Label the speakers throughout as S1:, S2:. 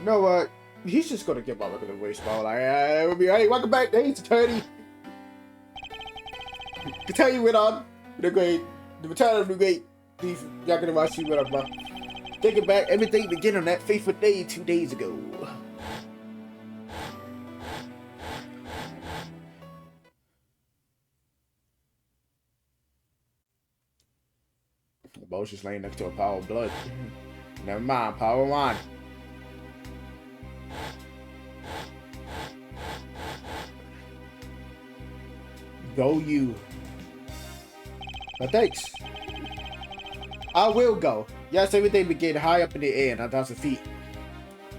S1: know what? He's just gonna get my regular voice, bro. Like, it'll be, hey, welcome back to Ace Attorney. Continue with on the great, the return of the great thief. Y'all gonna watch you, whatever. Thinking back, everything began on that fateful day 2 days ago. The boat's just laying next to a pile of blood. Never mind, power on. Go you. But thanks. I will go. Yes, everything began high up in the air, 9,000 feet.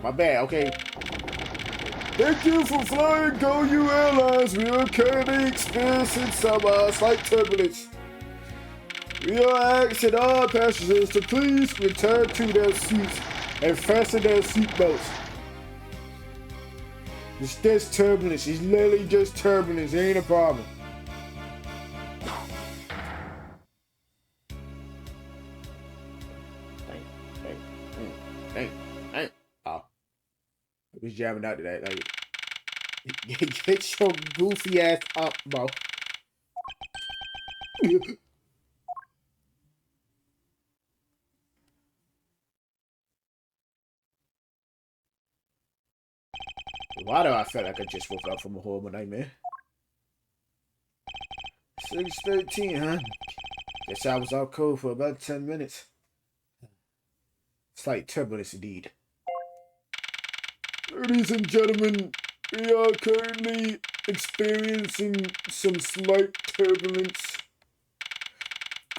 S1: My bad, okay. Thank you for flying Go You Airlines. We are currently experiencing some slight turbulence. We are asking all passengers to please return to their seats and fasten their seatbelts. It's just turbulence. It's literally just turbulence. It ain't a problem. Oh. I was jamming out to that. Like, get your goofy ass up, bro. Why do I feel like I just woke up from a horrible nightmare? 6:13, huh? Guess I was out cold for about 10 minutes. Slight turbulence indeed. Ladies and gentlemen, we are currently experiencing some slight turbulence.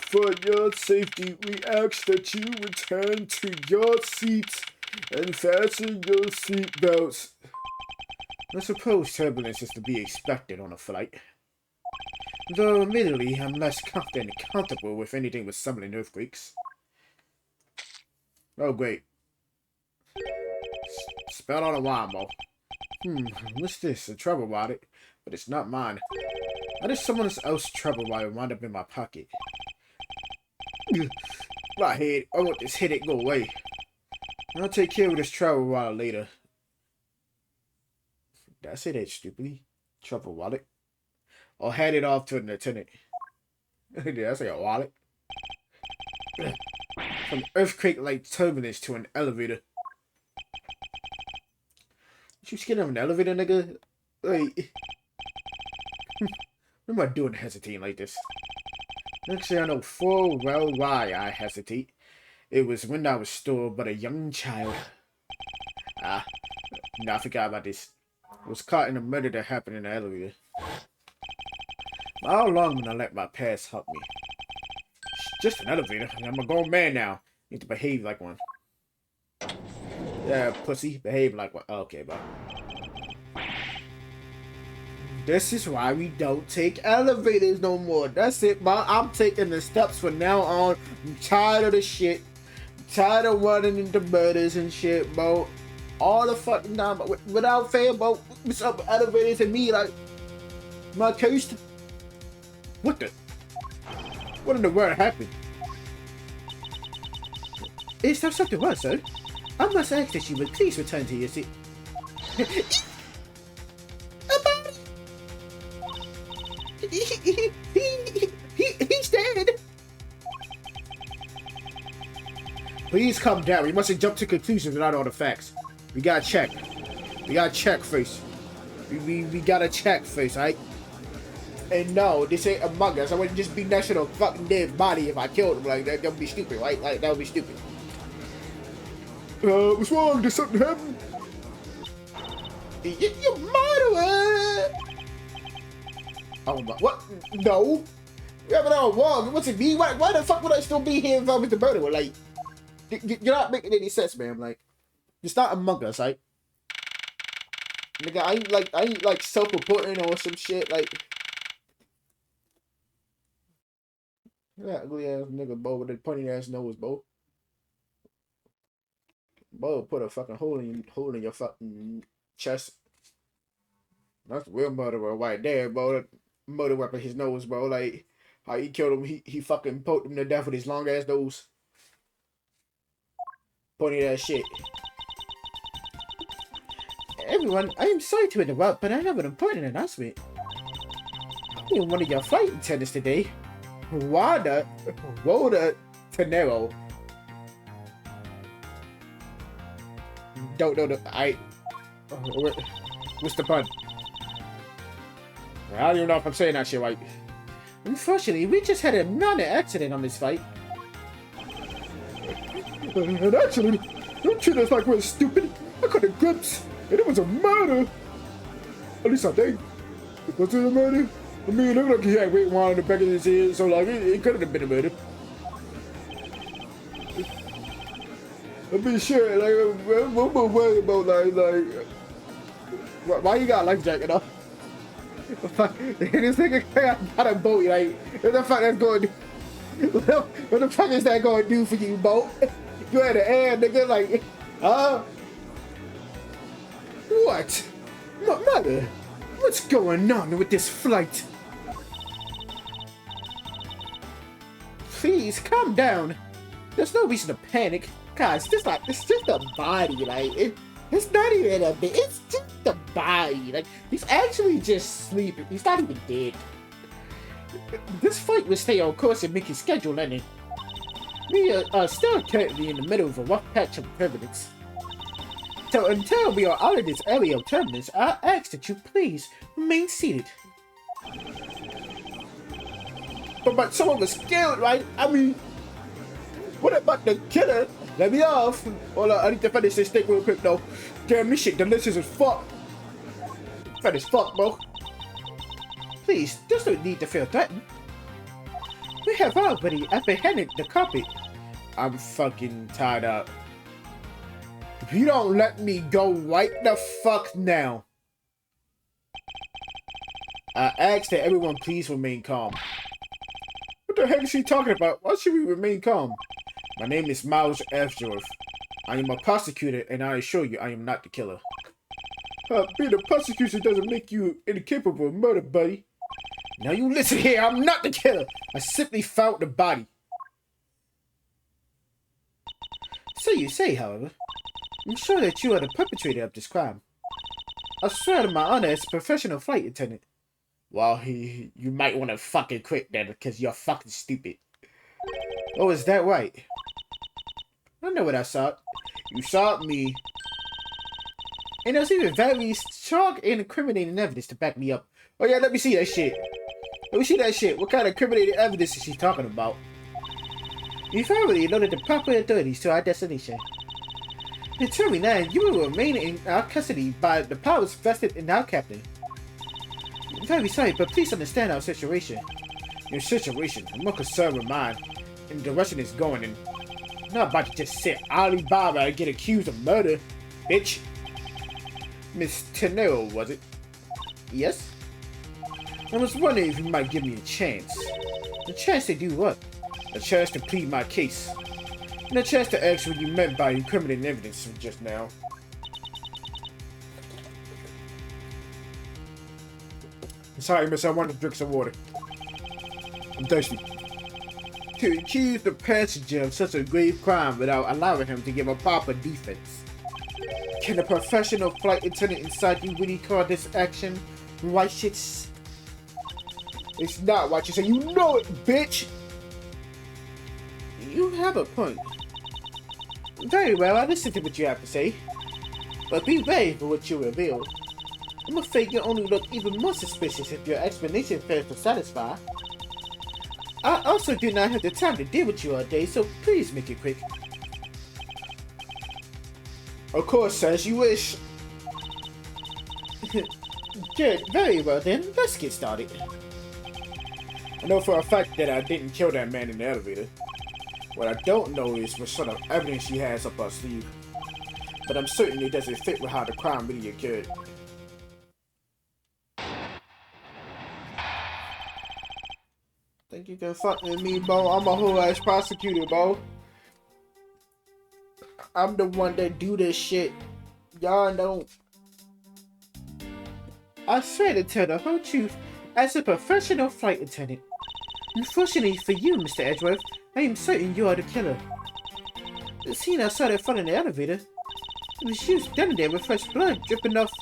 S1: For your safety, we ask that you return to your seats and fasten your seat belts. I suppose turbulence is to be expected on a flight. Though admittedly, I'm less confident and comfortable with anything resembling earthquakes. Oh, great. Spell on a wombo. What's this? A trouble wallet? But it's not mine. Why did someone else's trouble wallet wind up in my pocket? My head. I want this headache go away. I'll take care of this travel wallet later. Did I say that stupidly? Travel wallet? Or hand it off to the lieutenant. Did I say a wallet? From earthquake-like turbulence to an elevator. You scared of an elevator, nigga? Wait. What am I doing hesitating like this? Actually, I know full well why I hesitate. It was when I was still but a young child. No, I forgot about this. I was caught in a murder that happened in the elevator. How long will I let my past help me? It's just an elevator. I'm a grown man now. Need to behave like one. Yeah, pussy. Behave like one. Okay, bro. This is why we don't take elevators no more. That's it, bro. I'm taking the steps from now on. I'm tired of this shit. I'm tired of running into murders and shit, bro. All the fucking time, without fail, bro. What's up with elevators and me? Like, am I cursed? What the? What in the world happened? Is there something wrong, sir? I must ask that you would please return to your seat. He's dead. Please calm down. We mustn't jump to conclusions without all the facts. We gotta check. We gotta check first. We gotta check first, right? And no, this ain't Among Us. I wouldn't just be next to a fucking dead body if I killed him. Like, that would be stupid, right? Like, that would be stupid. What's wrong? Did something happen? You murderer! Oh my, what? No. Yeah, but I'm wrong. What's it be? Why the fuck would I still be here involved with the murderer? Like, you're not making any sense, man. Like, it's not Among Us, right? Nigga, I ain't like self-reporting or some shit, like. That ugly ass nigga, Bo, with the pointy ass nose, Bo. Bo put a fucking hole in your fucking chest. That's the real murderer right there, Bo. Murder weapon, his nose, bro. Like, how he killed him, he fucking poked him to death with his long ass nose. Pointy ass shit. everyone, I am sorry to interrupt, but I have an important announcement. I'm in one of your flight attendants today, Rhoda Tenero. Don't know what's the pun? I don't even know if I'm saying that shit right. Unfortunately, we just had a minor accident on this flight. An accident? Don't treat us like we're stupid. I got the grips, and it was a murder. At least I think. Was it a murder? I mean, it looked like he had weight wine in the back of his head, so like it could have been a murder. I'll be sure, like, what am I worried about, like, why you got a life jacket on? This nigga got a boat, like, what the fuck that's going to do? What the fuck is that going to do for you, boat? You had the air, nigga, like, what? Mother, what's going on with this flight? Please, calm down. There's no reason to panic. Guys, it's just a body, like, it's not even a bit, it's just a body. Like, he's actually just sleeping. He's not even dead. This flight will stay on course and make his schedule ending. We are still currently in the middle of a rough patch of turbulence. So until we are out of this area of turbulence, I ask that you please remain seated. But someone was killed, right? I mean, what about the killer? Let me off. Hold on, I need to finish this steak real quick though. Damn, this shit delicious as fuck. Fat as fuck, bro. Please, there's no need to feel threatened. We have already apprehended the culprit. I'm fucking tied up. If you don't let me go right the fuck now. I ask that everyone please remain calm. What the heck is she talking about? Why should we remain calm? My name is MyNameDyspo. I am a prosecutor, and I assure you I am not the killer. Being a prosecutor doesn't make you incapable of murder, buddy. Now you listen here, I'm not the killer. I simply found the body. So you say, however. I'm sure that you are the perpetrator of this crime. I swear to my honor as a professional flight attendant. Well, you might want to fucking quit then, because you're fucking stupid. Oh, is that right? I know what I saw. You saw me. And there's even very strong and incriminating evidence to back me up. Oh yeah, let me see that shit. Let me see that shit. What kind of incriminating evidence is she talking about? We've already alerted the proper authorities to our destination. Until we land, you will remain in our custody by the powers vested in our captain. I'm very sorry, but please understand our situation. Your situation? I'm more concerned with mine. And the direction is going in. I'm not about to just sit Alibaba and get accused of murder, bitch. Miss Tenero, was it? Yes? I was wondering if you might give me a chance. A chance to do what? A chance to plead my case. And a chance to ask what you meant by incriminating evidence from just now. Sorry, miss, I wanted to drink some water. I'm thirsty. To accuse the passenger of such a grave crime without allowing him to give a proper defense. Can a professional flight attendant inside you really call this action righteous? It's not righteous, and you know it, bitch! You have a point. Very well, I listen to what you have to say. But be ready for what you reveal. I'm afraid you'll only look even more suspicious if your explanation fails to satisfy. I also do not have the time to deal with you all day, so please make it quick. Of course, as you wish. Good, very well then, let's get started. I know for a fact that I didn't kill that man in the elevator. What I don't know is what sort of evidence she has up her sleeve. But I'm certain it doesn't fit with how the crime really occurred. Think you can fuck with me, bro? I'm a whole ass prosecutor, bro. I'm the one that do this shit. Y'all don't. I swear to tell the whole truth as a professional flight attendant. Unfortunately for you, Mr. Edgeworth, I am certain you are the killer. The scene I saw in front of the elevator. It was you standing there with fresh blood dripping off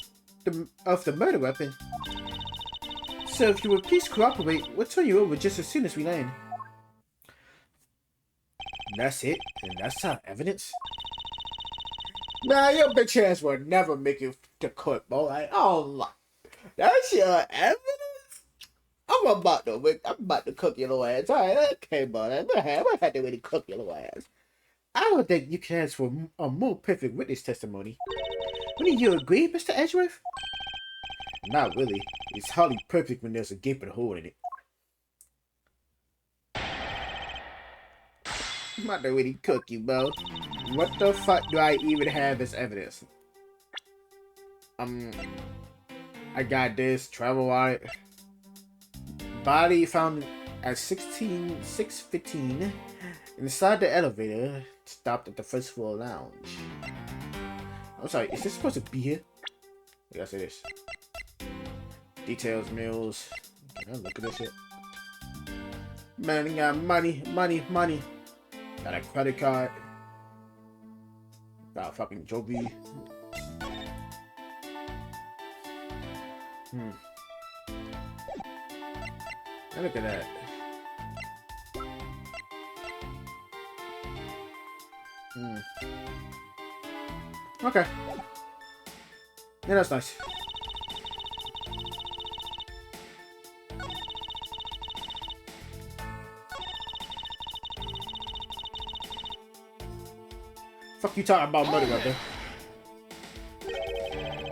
S1: the murder weapon. So if you would please cooperate, we'll turn you over just as soon as we land. And that's it? And that's our evidence? Nah, your bitch ass will never make it to court, boy. Like, oh, that's your evidence? I'm about to cook your little ass. Alright, okay, bud. I'm gonna have to really cook your little ass. I don't think you can ask for a more perfect witness testimony. Wouldn't you agree, Mr. Edgeworth? Not really. It's hardly perfect when there's a gaping hole in it. I'm about to really cook you, bro. What the fuck do I even have as evidence? I got this travel wallet. Body found at 6:15 inside the elevator. Stopped at the first floor lounge. I'm sorry, is this supposed to be here? Yes, it is. Details, meals. Can I look at this shit? Man, I got money. Got a credit card. Got a fucking Joby. Now look at that. Okay. Yeah, that's nice. Fuck you talking about murder weapon?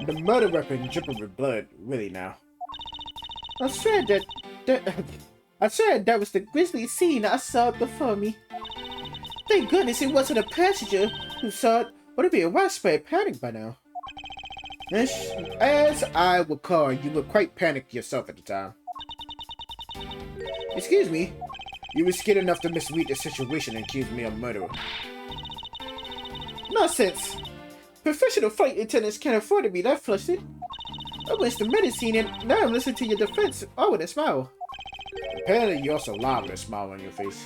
S1: The murder weapon dripping with blood, really now. I said that was the grisly scene I saw before me. Thank goodness it wasn't a passenger who saw it, or it'd be a widespread panic by now. As I recall, you were quite panicked yourself at the time. Excuse me, you were scared enough to misread the situation and accuse me of murder. Nonsense! Professional flight attendants can't afford to be that flustered. I went to medicine and now I'm listening to your defense, all with a smile. Apparently you also lie with a smile on your face.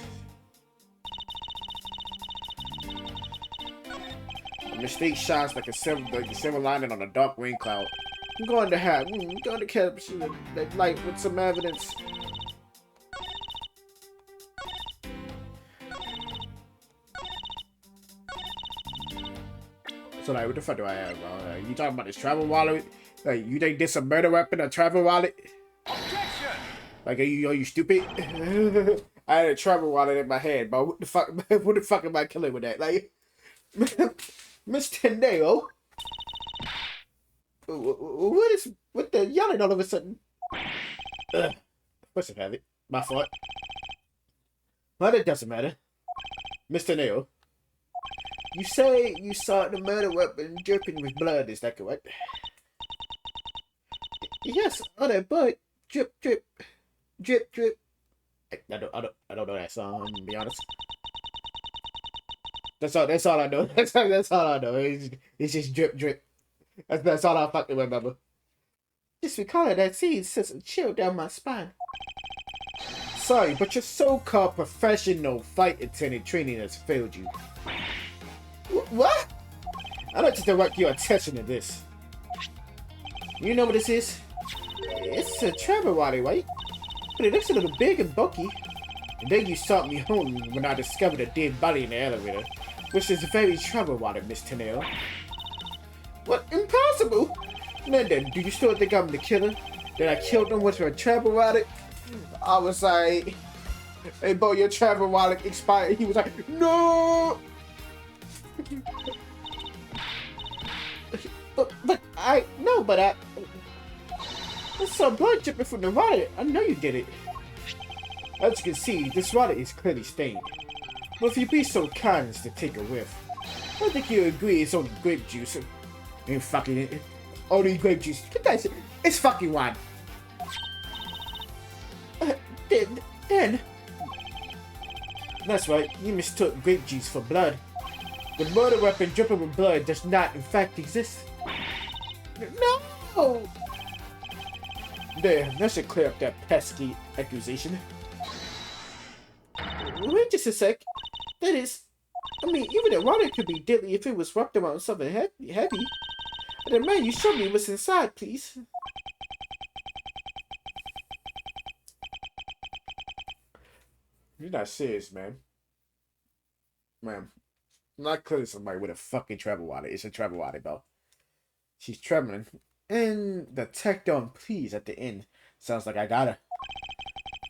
S1: A mistake shines like a silver lining on a dark rain cloud. I'm going to catch that light with some evidence. So like, what the fuck do I have, bro? Like, you talking about this travel wallet? Like, you think this a murder weapon, a travel wallet? Objection! Like, are you stupid? I had a travel wallet in my hand, but what the fuck am I killing with that? Like, Mr. Nail, what the yelling all of a sudden? What's it, have it? My fault. But it doesn't matter. Mr. Nail. You say you saw the murder weapon dripping with blood, is that correct? Yes, on that blood. Drip, drip. Drip, drip. I don't know that song, I'm gonna be honest. That's all I know. That's all I know. It's just drip, drip. That's all I fucking remember. Just recalling that scene sends a chill down my spine. Sorry, but your so-called professional flight attendant training has failed you. What? I'd like to direct your attention to this. You know what this is? It's a travel wallet, right? But it looks a little big and bulky. And then you sought me home when I discovered a dead body in the elevator, which is a very travel wallet, Miss Tenelle. What? Impossible! Then, do you still think I'm the killer? That I killed him with a travel wallet? I was like, hey, bro, your travel wallet expired. He was like, no! but I saw blood dripping from the wallet. I know you did it. As you can see, this wallet is clearly stained. But if you'd be so kind as to take a whiff, I think you agree it's only grape juice. And fucking only grape juice. It's fucking wine. Then that's right, you mistook grape juice for blood. The murder weapon dripping with blood does not in fact exist. No! There, that should clear up that pesky accusation. Wait just a sec. That is, I mean, even a water could be deadly if it was wrapped around something heavy. The man you showed me was inside, please. You're not serious, man. Ma'am, I'm not clearly somebody with a fucking travel wallet. It's a travel wallet, though. She's trembling. And the tacked on please at the end. Sounds like I got her.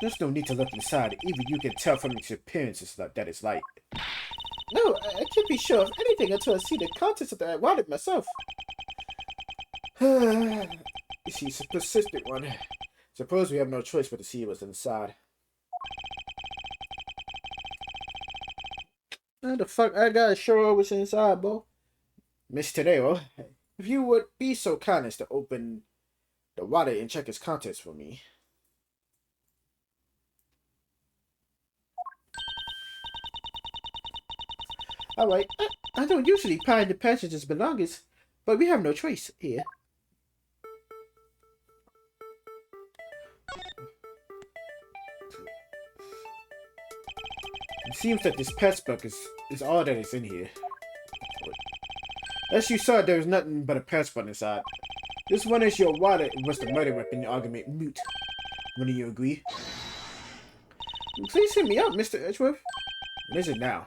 S1: There's no need to look inside. Even you can tell from its appearance that it's light. No, I can't be sure of anything until I see the contents of that wallet myself. She's a persistent one. Suppose we have no choice but to see what's inside. How the fuck I gotta show her what's inside, bro? Miss Tadeo, if you would be so kind as to open the wallet and check its contents for me. Alright, I don't usually find the passengers' belongings, but we have no choice here. It seems that this passbook is all that is in here. As you saw, there was nothing but a passport inside. This one is your wallet and was the murder weapon argument moot. Wouldn't you agree? Please hit me up, Mr. Edgeworth. What is it now?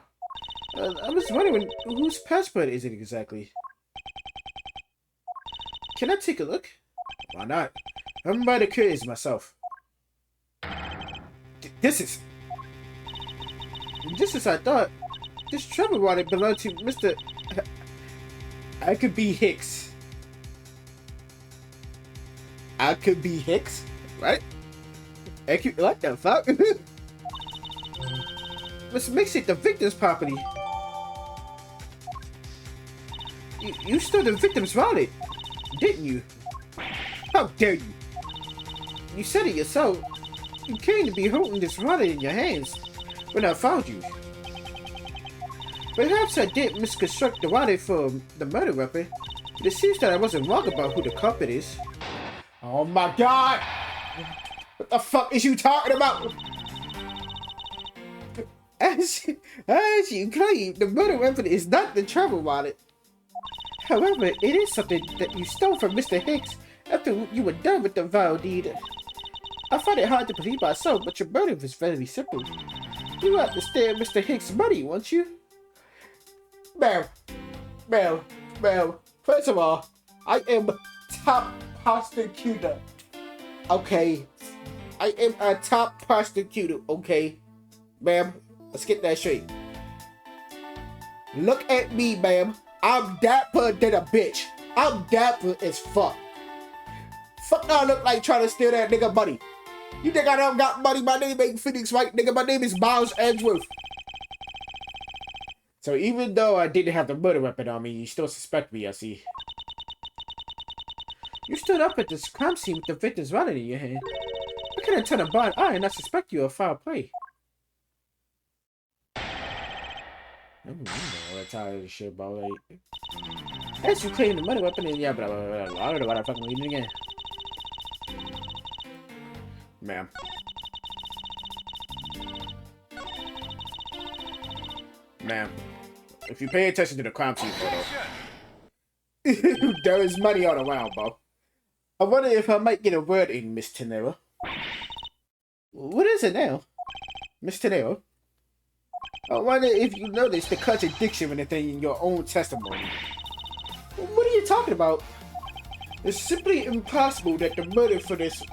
S1: I was wondering whose passport is it exactly? Can I take a look? Why not? I'm rather curious myself. This is I thought. This travel wallet belonged to Mr. I could be Hicks. I could be Hicks, right? What the fuck? Which makes it the victim's property. You stole the victim's wallet, didn't you? How dare you? You said it yourself. You came to be holding this wallet in your hands when I found you. Perhaps I did misconstruct the wallet for the murder weapon, but it seems that I wasn't wrong about who the culprit is. Oh my god! What the fuck is you talking about? As you claim, the murder weapon is not the travel wallet. However, it is something that you stole from Mr. Hicks after you were done with the vile deed. I find it hard to believe myself, but your motive is very simple. You understand Mr. Hicks' money, won't you? Ma'am, first of all, I am top prosecutor. Okay? I am a top prosecutor, okay? Ma'am, let's get that straight. Look at me, ma'am. I'm dapper than a bitch. I'm dapper as fuck. Fuck I look like trying to steal that nigga money. You think I don't got money? My name ain't Phoenix, right? Nigga, my name is Miles Edgeworth. So even though I didn't have the murder weapon on me, you still suspect me, I see. You stood up at this crime scene with the victim's wallet in your hand. I couldn't turn a blind eye and not suspect you of foul play. I don't know what time this shit about, like... As you claim the murder weapon and yeah, blah, blah, blah, blah. I don't know what I fucking reading again. Ma'am. Ma'am. If you pay attention to the crime scene photo, there is money all around, bro. I wonder if I might get a word in, Miss Tenero. What is it now? Miss Tenero? I wonder if you noticed the contradiction in your own testimony. What are you talking about? It's simply impossible that the murder for this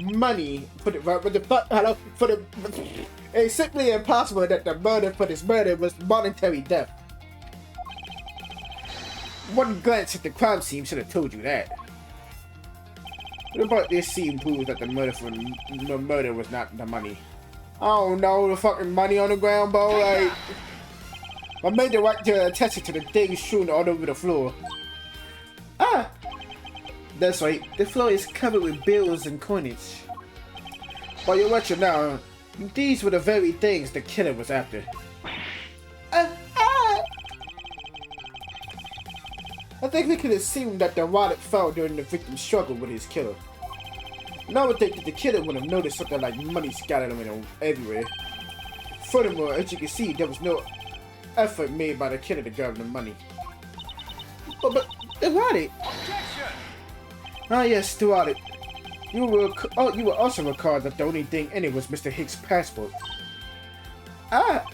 S1: money, it's simply impossible that the murder for this murder was monetary death. One glance at the crime scene should have told you that. What about this scene proves that the murder was not the money? I don't know, the fucking money on the ground, bro, like... I made the right to attach it to the things strewn all over the floor. Ah! That's right, the floor is covered with bills and coinage. While you're watching now, these were the very things the killer was after. I think we could assume that the wallet fell during the victim's struggle with his killer. And I would think that the killer would have noticed something like money scattered around everywhere. Furthermore, as you can see, there was no effort made by the killer to grab the money. But the wallet! Ah, yes, throughout it. You will also recall that the only thing in it was Mr. Hicks' passport. Ah,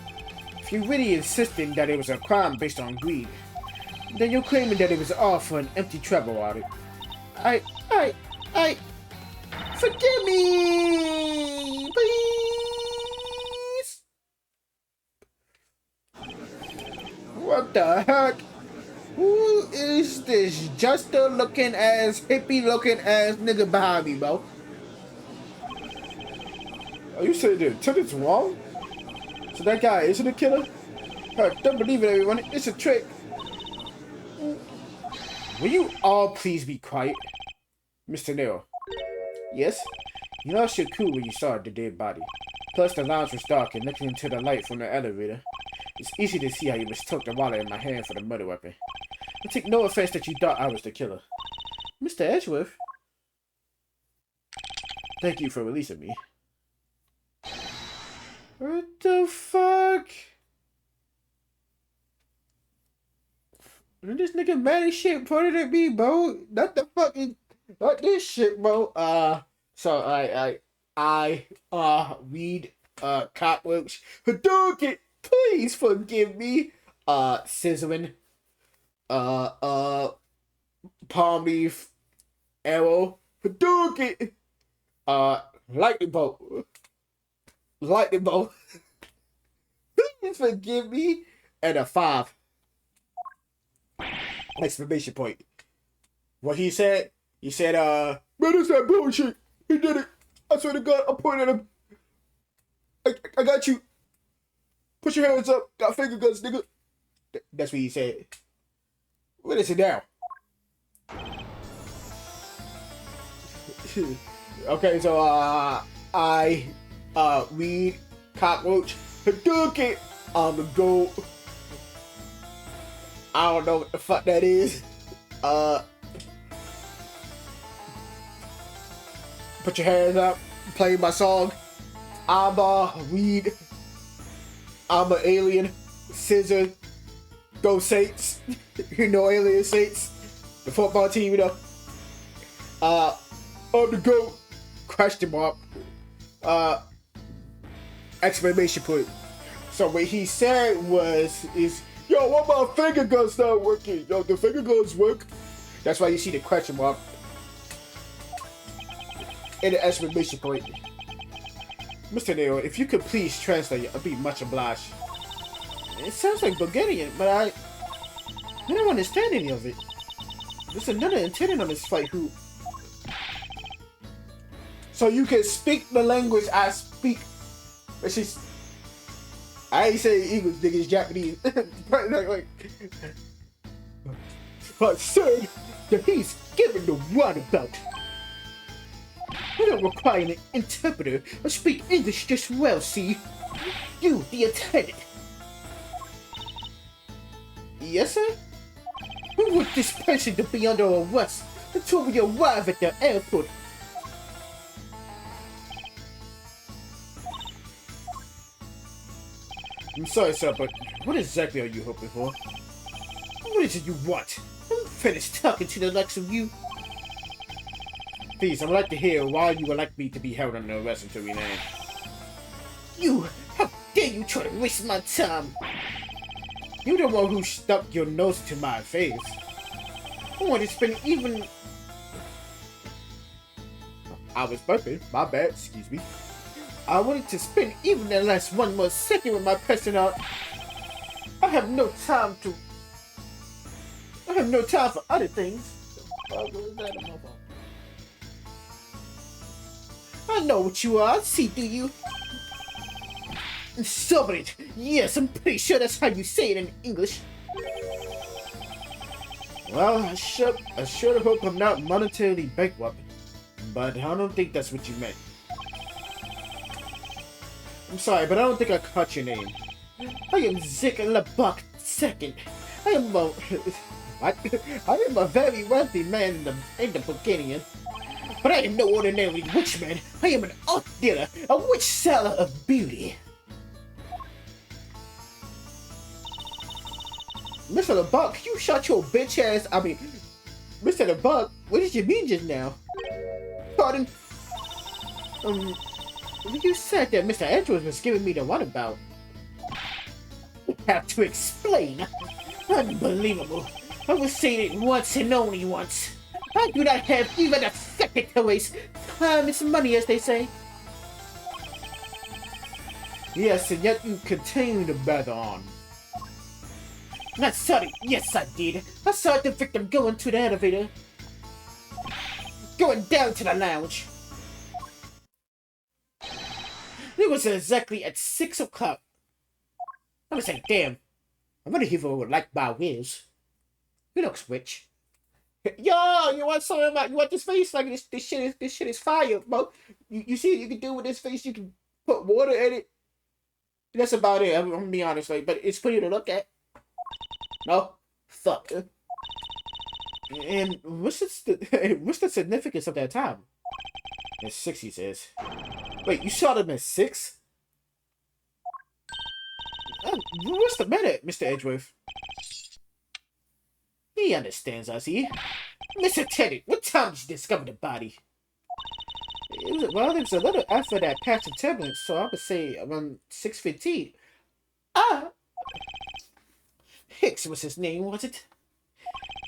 S1: if you're really insisting that it was a crime based on greed, then you're claiming that it was all for an empty travel audit. Forgive me, please. What the heck? Who is this Juster looking ass, hippie looking ass nigga behind me, bro? Are you saying the attendant's wrong? So that guy isn't a killer? Don't believe it, everyone. It's a trick. Will you all please be quiet? Mr. Nero. Yes? You lost your cool when you saw the dead body. Plus, the lounge was dark, and looking into the light from the elevator, it's easy to see how you mistook the wallet in my hand for the murder weapon. I take no offense that you thought I was the killer. Mr. Edgeworth? Thank you for releasing me. What the fuck? This nigga mad as shit pointed at me, bro. Not the fucking... Not this shit, bro. So I read, cockroach. Hadouken! Please forgive me. Sizzling. Palm leaf. Arrow. Hadouken! Lightning bolt. Lightning bolt. Please forgive me. And a 5. Exclamation point. What he said? He said, man, that's that bullshit. He did it. I swear to God, I pointed at him. I got you. Put your hands up. Got finger guns, nigga. That's what he said. What is it now? Okay, so, I read cockroach. Hadouken on the go. I don't know what the fuck that is. Put your hands up. Play my song. I'm a weed. I'm an alien. Scissor. Go Saints. You know Alien Saints. The football team, you know. On the go. Question mark. Exclamation point. So what he said is, yo, why my finger guns not working? Yo, the finger guns work. That's why you see the question mark. And the exclamation point. Mr. Nero, if you could please translate, I'd be much obliged. It sounds like Bulgarian, but I don't understand any of it. There's another attendant on this flight who... So you can speak the language I speak. Which is... I ain't saying English, nigga, it's Japanese. But said that he's giving the runabout. We don't require an interpreter or speak English just well, see? You, the attendant. Yes, sir? We want this person to be under arrest until we arrive at the airport. I'm sorry, sir, but what exactly are you hoping for? What is it you want? I'm finished talking to the likes of you. Please, I would like to hear why you would like me to be held under arrest until we land. You! How dare you try to waste my time? You're the one who stuck your nose to my face. I want to spend even... I was burping. My bad. Excuse me. I wanted to spend even the last one more second with my personal... I have no time for other things. I know what you are. See, do you? Sovereign. Yes, I'm pretty sure that's how you say it in English. Well, I sure hope I'm not monetarily bankrupt, but I don't think that's what you meant. I'm sorry, but I don't think I caught your name. I am Zik Lebak II. I am a very wealthy man in the Bulgarian. But I am no ordinary witch man. I am an art dealer, a witch seller of beauty. Mr. LeBuck, you shut your bitch ass. I mean, Mr. LeBuck, What did you mean just now? Pardon? You said that Mr. Edwards was giving me the runabout. You have to explain. Unbelievable. I was saying it once and only once. I do not have even a second to waste. Time is money, as they say. Yes, and yet you continue to bother on. Not sorry. Yes, I did. I saw the victim go into the elevator. Going down to the lounge. It was exactly at 6 o'clock. I was like, damn. I wonder if he would like my whiz. He looks rich. Yo, you want something about, you want this face? Like this shit is fire, bro. You see what you can do with this face? You can put water in it. That's about it. I'm gonna be honest, like, but it's pretty to look at. No? Fuck. And what's the significance of that time? It's 6, he says. Wait, you shot him at 6? What's the matter, Mr. Edgeworth? He understands, I see. Mr. Teddy, what time did you discover the body? It was a little after that patch of turbulence, so I would say around 6:15. Ah! Hicks was his name, was it?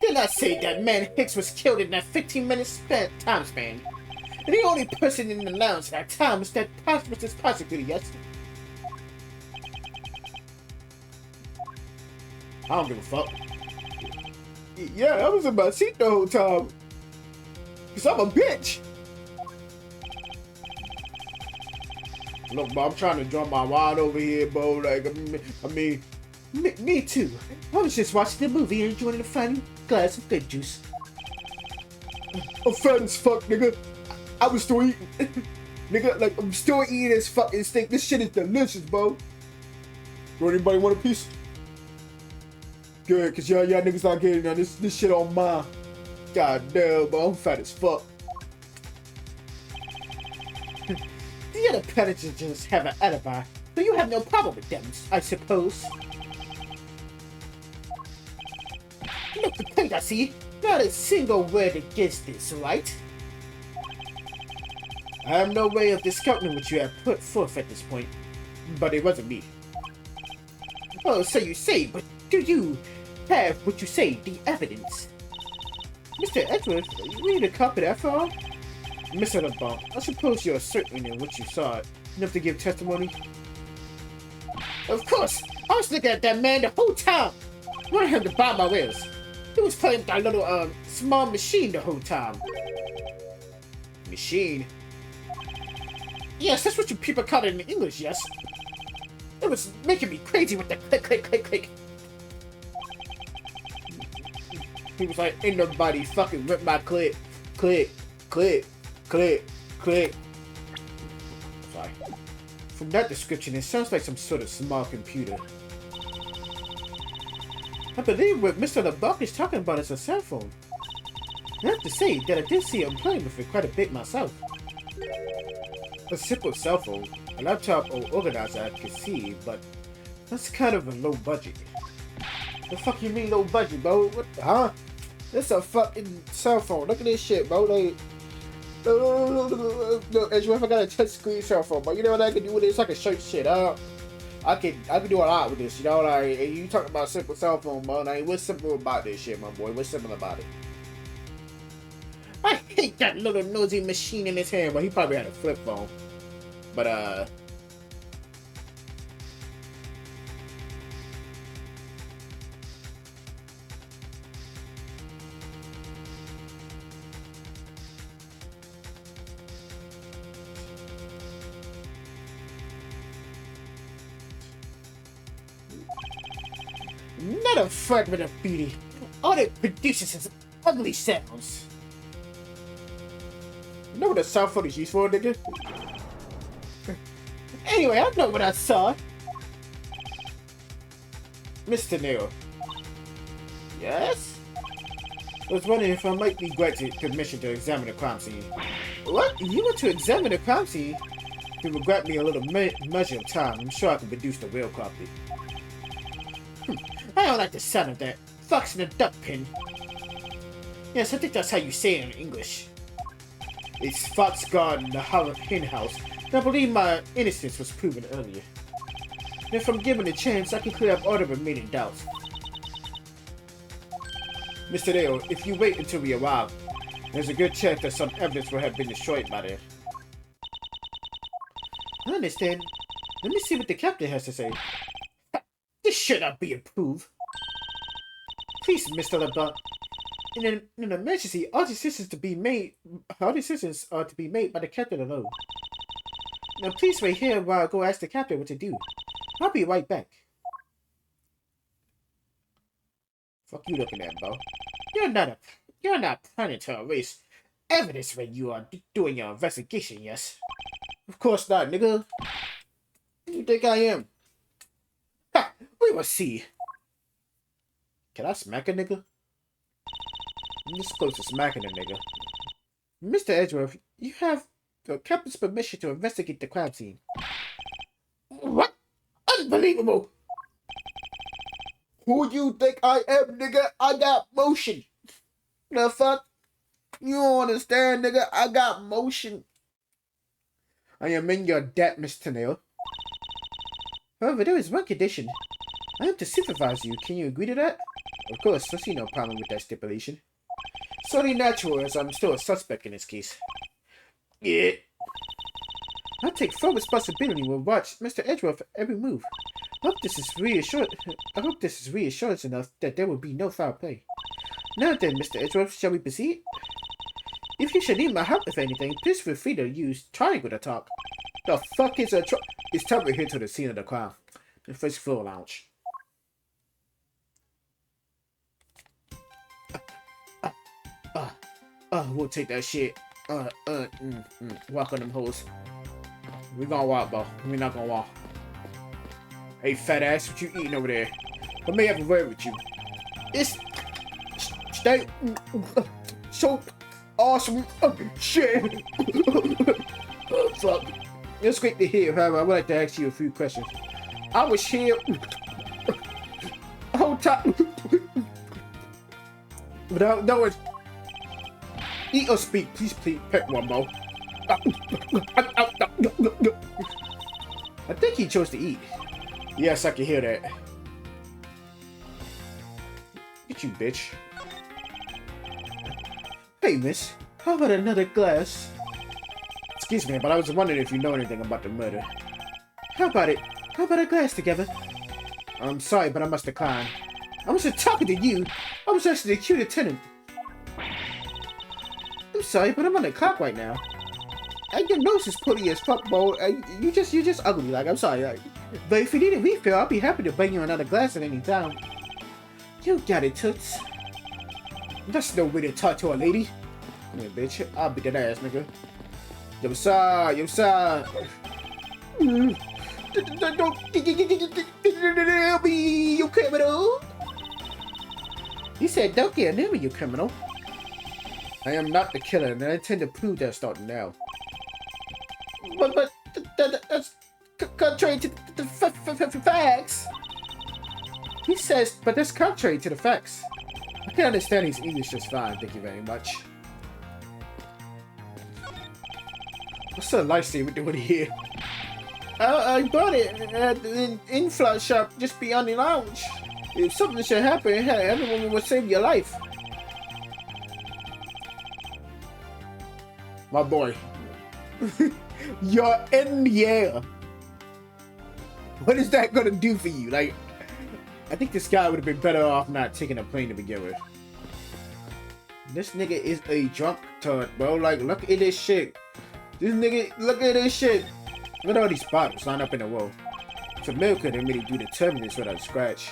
S1: Did I say that man Hicks was killed in that 15-minute time span? And the only person in the lounge at that time was that hospital's prosecutor, yes? I don't give a fuck. Yeah, I was in my seat the whole time. Cause I'm a bitch. Look, bro, I'm trying to draw my wad over here, bro. Like, I mean, me too. I was just watching the movie and enjoying a fine glass of good juice. I'm fat as fuck, nigga. I was still eating. Nigga, like, I'm still eating this fucking steak. This shit is delicious, bro. Do anybody want a piece? Good, cause y'all niggas not getting on this shit on mine. God damn, bro, I'm fat as fuck. The other predators just have an alibi, so you have no problem with them, I suppose. Look the point, I see. Not a single word against this, right? I have no way of discounting what you have put forth at this point, but it wasn't me. Oh, so you say, but do you have what you say, the evidence? Mr. Edwards, you need a copy after all? Mr. LeBlanc, I suppose you're certain in what you saw, enough to give testimony? Of course! I was looking at that man the whole time! I wanted him to buy my wares. He was playing that little, small machine the whole time. Machine? Yes, that's what you people call it in English, yes? It was making me crazy with the click, click, click, click. He was like, ain't nobody fucking rip my click, click, click, click, click. Sorry. From that description, it sounds like some sort of small computer. I believe what Mr. LeBlanc is talking about is a cell phone. I have to say that I did see him playing with it quite a bit myself. A simple cell phone, a laptop or organizer I could see, but that's kind of a low budget. The fuck you mean low budget, bro? What the, huh? This a fucking cell phone. Look at this shit, bro. Like, look, as if I got a touch screen cell phone, but you know what I can do with this? I can show you shit up. I can do a lot with this, you know. Like, you talking about simple cell phone, bro? Like, what's simple about this shit, my boy? What's simple about it? I hate that little nosy machine in his hand, but he probably had a flip phone. But not a fragment of beauty. All it produces is ugly sounds. You know what a cell phone is used for, nigga? Anyway, I know what I saw. Mr. Neal. Yes? I was wondering if I might be granted permission to examine the crime scene. What? You want to examine the crime scene? It will grant me a little measure of time. I'm sure I can produce the real copy. I don't like the sound of that. Fox in a duck pen. Yes, I think that's how you say it in English. It's Fox Guard in the hen house. I believe my innocence was proven earlier. And if I'm given a chance, I can clear up all the remaining doubts. Mr. Dale, if you wait until we arrive, there's a good chance that some evidence will have been destroyed by then. I understand. Let me see what the captain has to say. This should not be approved. Please, Mr. LeBlanc. In an emergency, all decisions are to be made by the captain alone. Now please wait here while I go ask the captain what to do. I'll be right back. Fuck you looking at, bro. You're not planning to erase evidence when you are doing your investigation, yes? Of course not, nigga. Who do you think I am? Ha! We will see. Can I smack a nigga? I'm supposed to smacking a nigga. Mr. Edgeworth, you have the captain's permission to investigate the crime scene. What? Unbelievable! Who do you think I am, nigga? I got motion. The fuck? You don't understand, nigga? I got motion. I am in your debt, Mr. Nail. However, there is one condition. I am to supervise you. Can you agree to that? Of course, I see no problem with that stipulation. It's only natural as I'm still a suspect in this case. Yeah. I take full responsibility and will watch Mr. Edgeworth every move. I hope this is reassurance enough that there will be no foul play. Now then, Mr. Edgeworth, shall we proceed? If you should need my help with anything, please feel free to use triangle to talk. The fuck is a It's time to head to the scene of the crime. The first floor lounge. We'll take that shit. Walk on them hoes. We gonna walk, bro. We not gonna walk. Hey, fat ass, what you eating over there? I may have a word with you. It's so awesome shit. Fuck. It's great to hear. However, I would like to ask you a few questions. I was here the whole time without knowing. Eat or speak, please pick one more. I think he chose to eat. Yes, I can hear that. Get you, bitch. Hey, miss. How about another glass? Excuse me, but I was wondering if you know anything about the murder. How about it? How about a glass together? I'm sorry, but I must decline. I wasn't talking to you. I was actually the cute attendant. I'm sorry, but I'm on the clock right now. And your nose is pretty as fuck, bro. You just ugly. Like, I'm sorry. Like, but if you need a refill, I'll be happy to bring you another glass at any time. You got it, Toots. That's no way to talk to a lady. Come here, bitch. I'll beat that ass, nigga. Yo, sir. Yo, sir. Don't be you criminal. He said, don't get near me, you criminal. I am not the killer, and I intend to prove that starting now. But that's contrary to the facts. He says, but that's contrary to the facts. I can understand his English just fine, thank you very much. What's the lifesaver doing here? I bought it at an in-flight shop just beyond the lounge. If something should happen, hey, everyone will save your life. My boy. You're in the air. What is that gonna do for you? Like, I think this guy would have been better off not taking a plane to begin with. This nigga is a drunk turd, bro. Like, look at this shit. This nigga, look at this shit. Look at all these bottles lined up in a row. It's a miracle they made it do the terminus without a scratch.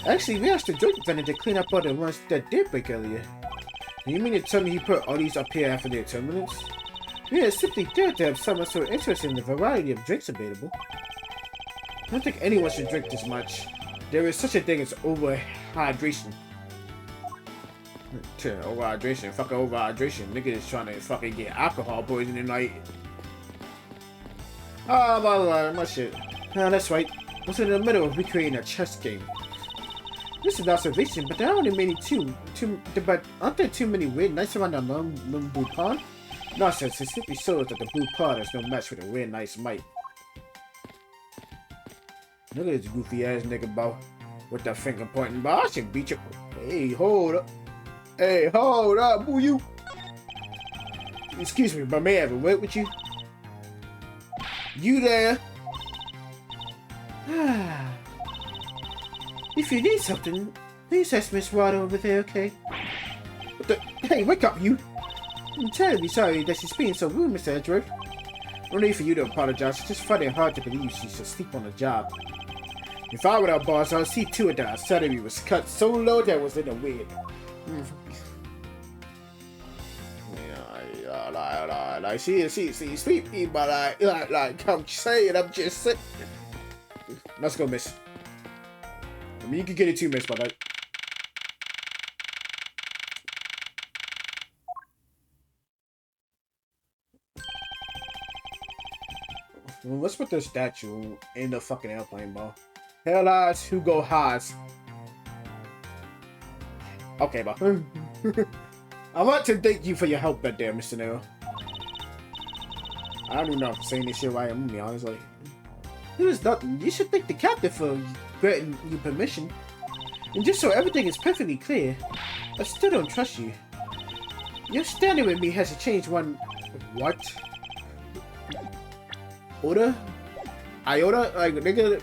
S1: Actually, we asked the drink vendor to clean up all the ones that did break earlier. And you mean to tell me he put all these up here after their terminus? Yeah, it's simply dared to have someone so interested in the variety of drinks available. I don't think anyone should drink this much. There is such a thing as overhydration. Overhydration, fucking overhydration. Nigga is trying to fucking get alcohol poisoning, like. Oh, my shit. No, that's right. I was in the middle of recreating a chess game. This is observation, but there are only but aren't there too many weird nights around the blue pond? Nonsense, it simply shows that the blue pond is no match for the weird nice might. Look at this goofy ass nigga, bro. With that finger pointing, bro. I should beat you. Hey, hold up. Hey, hold up, boo you. Excuse me, but may I have a word with you? You there? If you need something, please ask Miss Water over there, okay? What the? Hey, wake up, you! I'm terribly sorry that she's being so rude, Mr. Edgeworth. No need for you to apologize. It's just funny and hard to believe she's asleep on the job. If I were our boss, I'd see to it that our salary was cut so low that it was in the wind. Like she sleepy, but like I'm saying, I'm just saying. Let's go, miss. I mean, you can get it too, miss, but like. Let's put this statue in the fucking airplane, bro. Hell eyes, who go highs? Okay, bro. I want to thank you for your help back there, Mr. Nero. I don't even know if I'm saying this shit right, I'm gonna be honest, like. It was nothing. You should thank the captain for granting you permission. And just so everything is perfectly clear, I still don't trust you. Your standing with me has to change one... What? Oda? Iota? Like, nigga...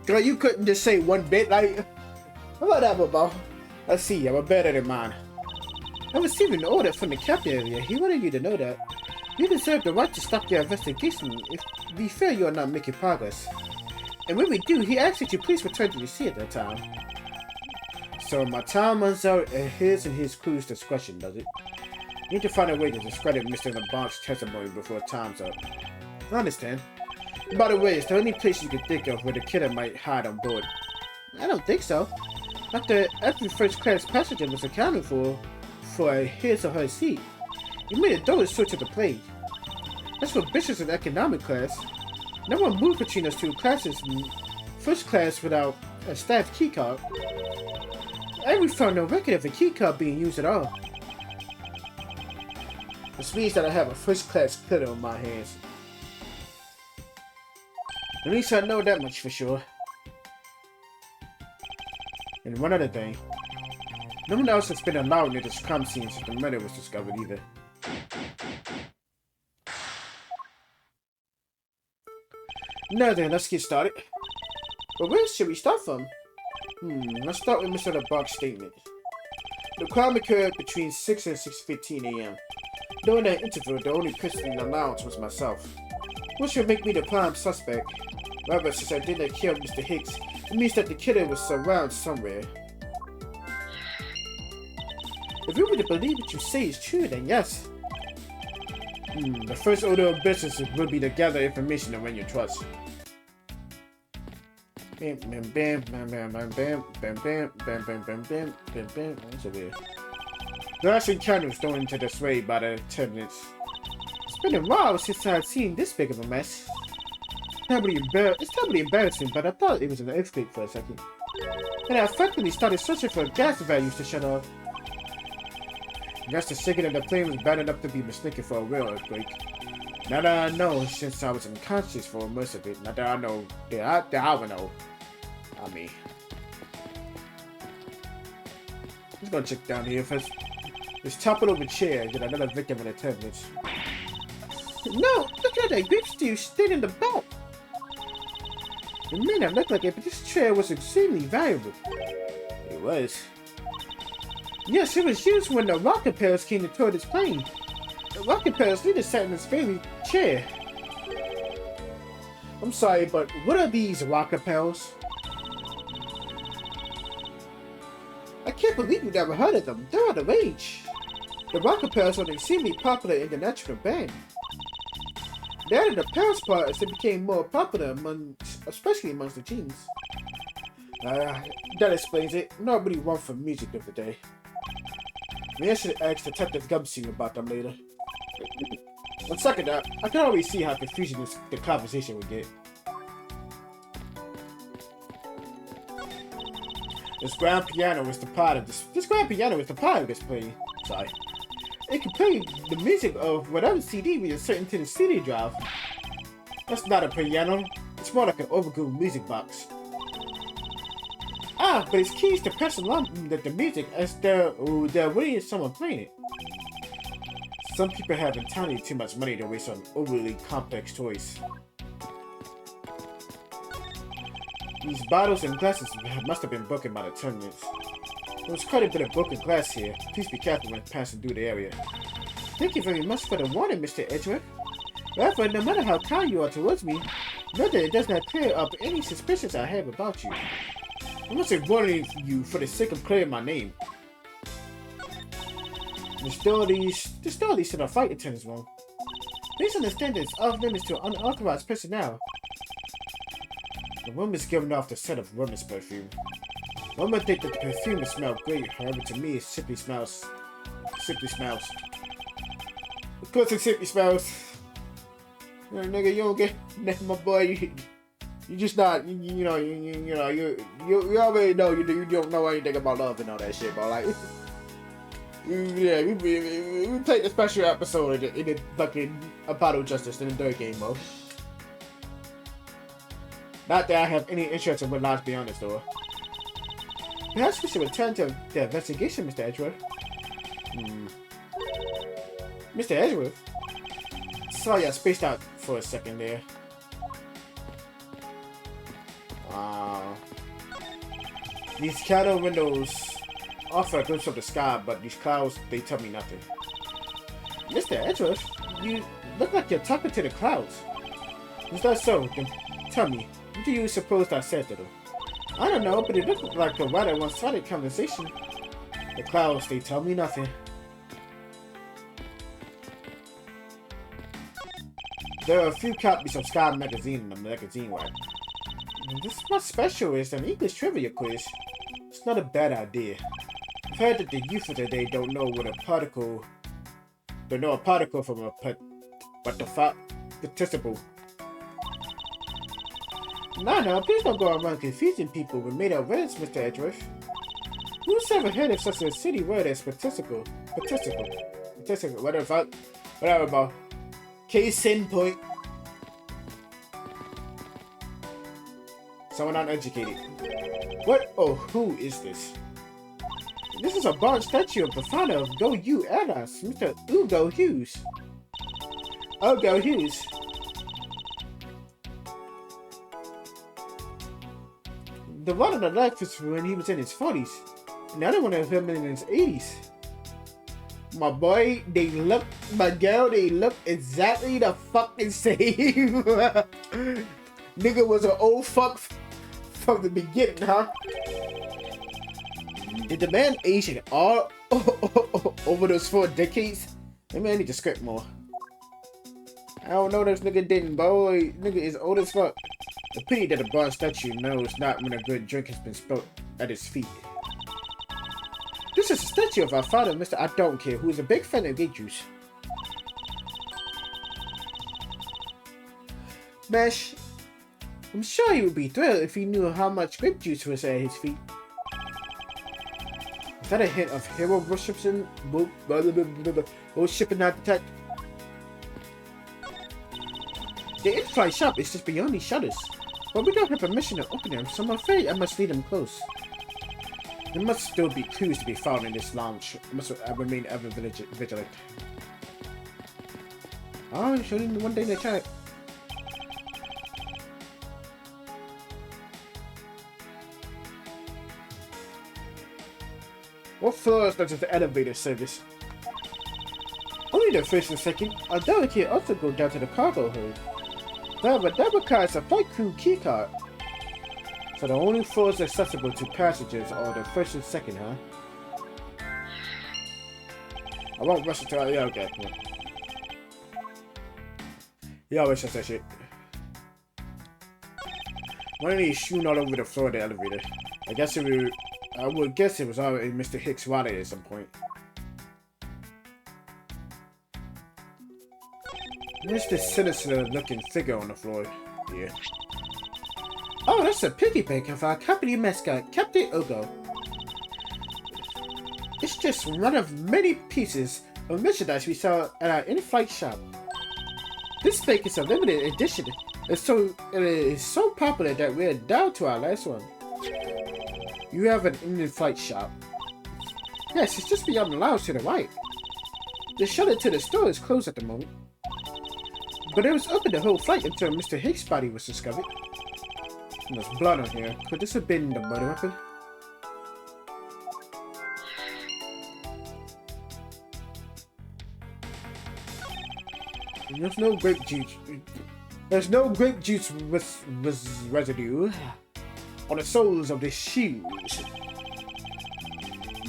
S1: Girl, you couldn't just say one bit, like... Whatever, bro. Let's see, I'm better than mine. I received an order from the captain area. He wanted you to know that. You deserve the right to stop your investigation if we feel you are not making progress. And when we do, he asks that you please return to your seat at that time. So my time runs out at his and his crew's discretion, does it? You need to find a way to discredit Mr. LeBlanc's testimony before time's up. I understand. By the way, it's the only place you can think of where the killer might hide on board. I don't think so. After every first-class passenger was accounted for his or her seat, you made a thorough search of the plane. As for business and economic class, no one moved between those two classes in first class without a staff keycard. And we found no record of a keycard being used at all. This means that I have a first-class killer on my hands. At least I know that much for sure. And one other thing. No one else has been allowed near this crime scene since the murder was discovered either. Now then, let's get started. But where should we start from? Let's start with Mr. LeBlanc's statement. The crime occurred between 6 and 6:15 a.m. During that interval, the only person in the lounge was myself. Which would make me the prime suspect. However, since I did not kill Mr. Hicks, it means that the killer was around somewhere. If you were to believe what you say is true, then yes. The first order of business will be to gather information and win your trust. Bam, bam, bam, bam, bam, bam, bam, bam, bam, bam, bam, bam, bam, bam, bam. That's so weird. Glass and candles thrown into the sway by the attendants. It's been a while since I've seen this big of a mess. It's terribly embarrassing, but I thought it was an earthquake for a second. And I effectively started searching for gas values to shut off. I guess the shaking of the plane was bad enough to be mistaken for a real earthquake. Now that I know, since I was unconscious for most of it, now that I know, that I would know. I mean, let's go check down here first. This toppled over chair, yet another victim of the turbulence. No, look at that grape stew still in the boat. It may not look like it, but this chair was extremely valuable. It was. Yes, it was used when the rocket pairs came to tour this plane. The rocket pairs leader sat in his favorite chair. I'm sorry, but what are these rocket pairs? I can't believe you never heard of them. They're all the rage. The rocket pairs are extremely popular in the national band. They added the pairs part as they became more popular especially amongst the teens. That explains it. Nobody won for music the other day. Maybe I should ask Detective Gumshoe about them later. On second thought, I can already see how confusing the conversation would get. This grand piano is the part of this grand piano is the part of this playing. Sorry. It can play the music of whatever CD we insert into the CD drive. That's not a piano. It's more like an overgrown music box. Ah, but its keys to press along the music as they're waiting for someone playing it. Some people have entirely too much money to waste on overly complex toys. These bottles and glasses must have been broken by the tournaments. There's quite a bit of broken glass here. Please be careful when passing through the area. Thank you very much for the warning, Mr. Edgeworth. However, no matter how kind you are towards me, know that it does not clear up any suspicions I have about you. I must have warned you for the sake of clearing my name. The stories to the fight attendants wrong. Please understand that it's off limits to unauthorized personnel. The room is giving off the scent of women's perfume. One would think that the perfume would smell great, however to me it simply smells. Of course it simply smells. Nigga, you don't get my boy. You just not. You already know you don't know anything about love and all that shit, but like. Yeah, we played a special episode in the fucking Apollo Justice in the third game mode. Not that I have any interest in what lies beyond this door. Perhaps we should return to the investigation, Mr. Edgeworth. Mr. Edgeworth? Sorry, I spaced out for a second there. These shadow windows offer a glimpse of the sky, but these clouds, they tell me nothing. Mr. Edgeworth, you look like you're talking to the clouds. Is that so? Then tell me, what do you suppose I said to them? I don't know, but it looked like a rather one-sided conversation. The clouds, they tell me nothing. There are a few copies of Sky magazine in the magazine rack. What's special is an English trivia quiz. It's not a bad idea. I've heard that the youth of today don't know a particle from a participle. No, please don't go around confusing people with made-up words, Mr. Edgeworth. Who's ever heard of such a silly word as participle? Whatever about. Case in point. Someone uneducated. What or who is this? This is a bronze statue of the founder of Go You Airlines, Mr. Ugo Hughes. Ugo Hughes. The one on the left was when he was in his 40s. And the other one of him in his 80s. My boy, they look exactly the fucking same. Nigga was an old fuck from the beginning, huh? Did the man age in all over those 4 decades? Maybe I need to script more. I don't know this nigga didn't, boy. Nigga is old as fuck. The pity that a bronze statue knows not when a good drink has been spilt at his feet. This is a statue of our father, Mr. I don't care, who is a big fan of grape juice. Mesh, I'm sure he would be thrilled if he knew how much grape juice was at his feet. Is that a hint of hero worship and not detect? The in-flight shop is just beyond these shutters, but we don't have permission to open them, so I'm afraid I must leave them closed. There must still be clues to be found in this lounge. I must remain ever vigilant. Oh, show me one thing to check. What floors does the elevator service? Only the first and second, although it can also go down to the cargo hold. However, that requires a flight crew keycard. So the only floors accessible to passengers are the first and second, huh? I won't rush until yeah, okay. He always says that shit. One of these shooting all over the floor of the elevator. I would guess it was already Mr. Hicks' wallet at some point. There's this sinister looking figure on the floor. Yeah. Oh, that's a piggy bank of our company mascot, Captain Ogo. It's just one of many pieces of merchandise we sell at our in-flight shop. This bank is a limited edition. It is so popular that we're down to our last one. You have an in-flight shop? Yes, it's just beyond the lounge to the right. The shutter to the store is closed at the moment. But it was open the whole flight until Mr. Hicks' body was discovered. And there's blood on here. Could this have been the murder weapon? There's no grape juice. There's no grape juice with residue on the soles of the shoes,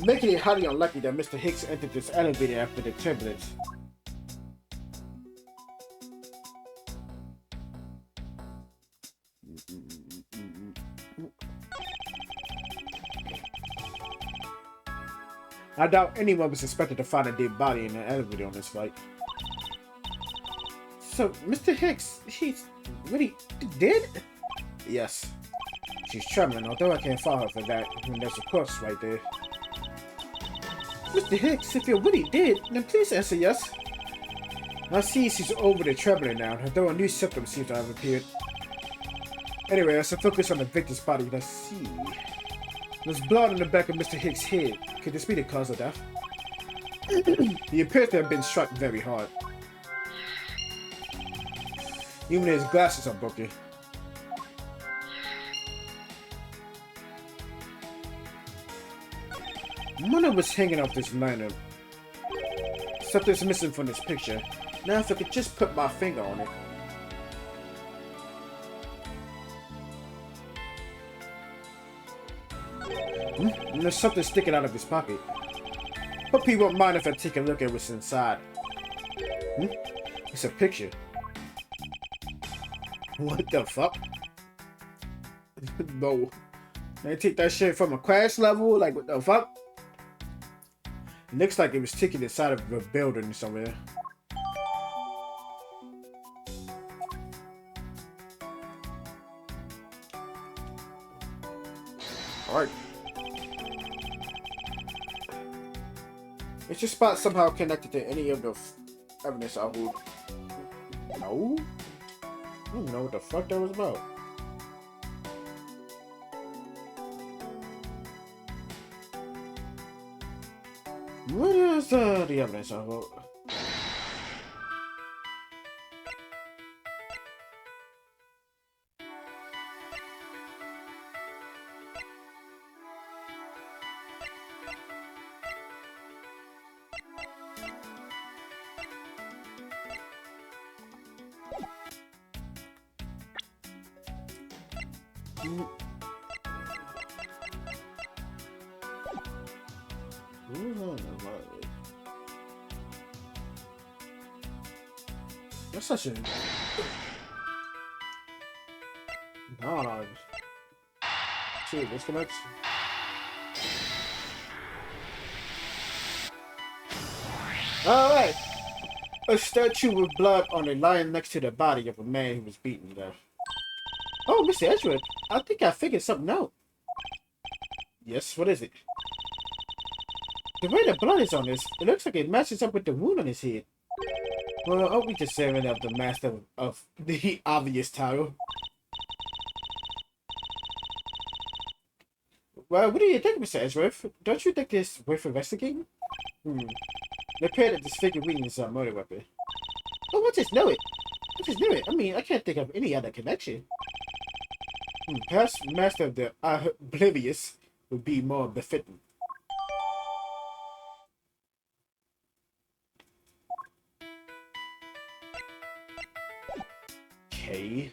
S1: making it highly unlikely that Mr. Hicks entered this elevator after the turbulence. I doubt anyone was expected to find a dead body in an elevator on this flight. So, Mr. Hicks, he's really dead? Yes. She's trembling, although I can't follow her for that. And there's a corpse right there. Mr. Hicks, if you're really dead, then please answer yes. I see she's over the trembling now, although a new symptom seems to have appeared. Anyway, let's focus on the victim's body. Let's see. There's blood on the back of Mr. Hicks' head. Could this be the cause of death? He appears to have been struck very hard. Even his glasses are broken. Mona was hanging off this lantern. Something's missing from this picture. Now if I could just put my finger on it. And there's something sticking out of his pocket. Hope he won't mind if I take a look at what's inside. It's a picture. What the fuck? No. They take that shit from a crash level? Like, what the fuck? It looks like it was taken inside of a building somewhere. Alright. Is your spot somehow connected to any of the evidence I hold? No? I don't know what the fuck that was about. What is the evidence I hold? That's such a... No. See, disconnects. Alright! A statue with blood on it lying next to the body of a man who was beaten to death. Oh, Mr. Edgeworth, I think I figured something out. Yes, what is it? The way the blood is on this, it looks like it matches up with the wound on his head. Well, aren't we just serving up the master of the obvious title? Well, what do you think, Mr. Edgeworth? Don't you think this worth investigating? It appeared that this figurine is a murder weapon. Oh, I just know it. I mean, I can't think of any other connection. Perhaps Master of the Oblivious would be more befitting. Okay.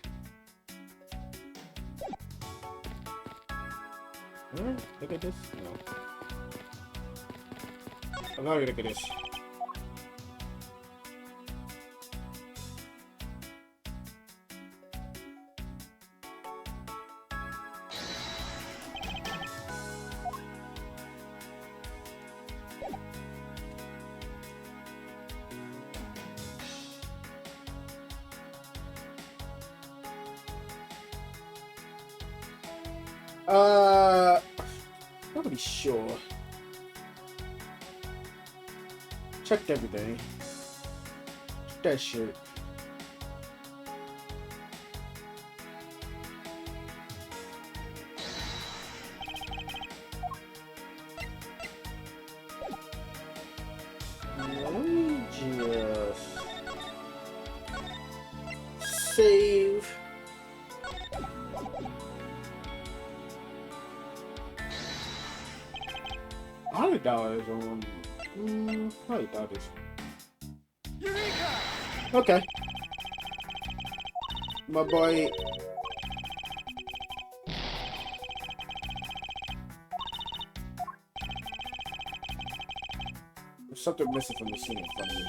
S1: Look at this. No. I'm not gonna look at this. Not really sure. Checked everything. That shit. Let me just save. $100 on $100. Okay. My boy. There's something missing from the scene in front of me.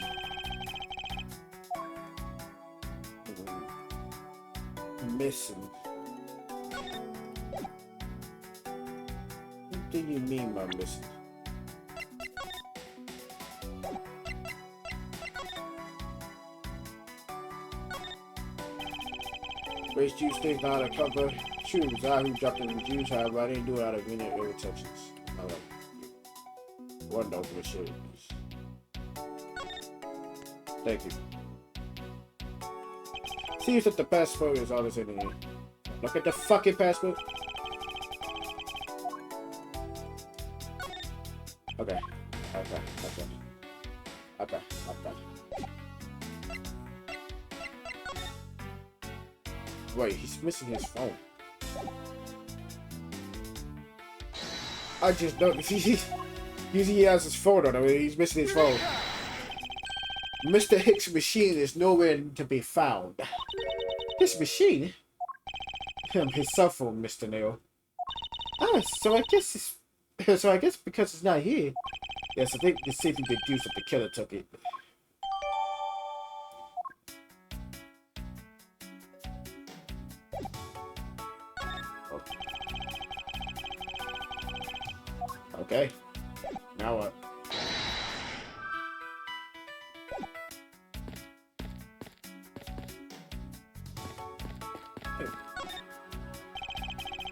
S1: Missing. What do you mean by missing? Race juice things not out of cover. True, it was I who dropped in the juice, however, I didn't do it out of any ill intentions. Alright. One open the shit. Thank you. Seems that the passport is all that's in here. Look at the fucking passport. Okay. Okay. Wait, he's missing his phone. I just noticed usually he has his phone on him. He's missing his phone. Mr. Hicks' machine is nowhere to be found. This machine? His cell phone, Mr. Nail. Ah, so I guess because it's not here. Yes, I think the safety deduced that the killer took it. Okay. Now what?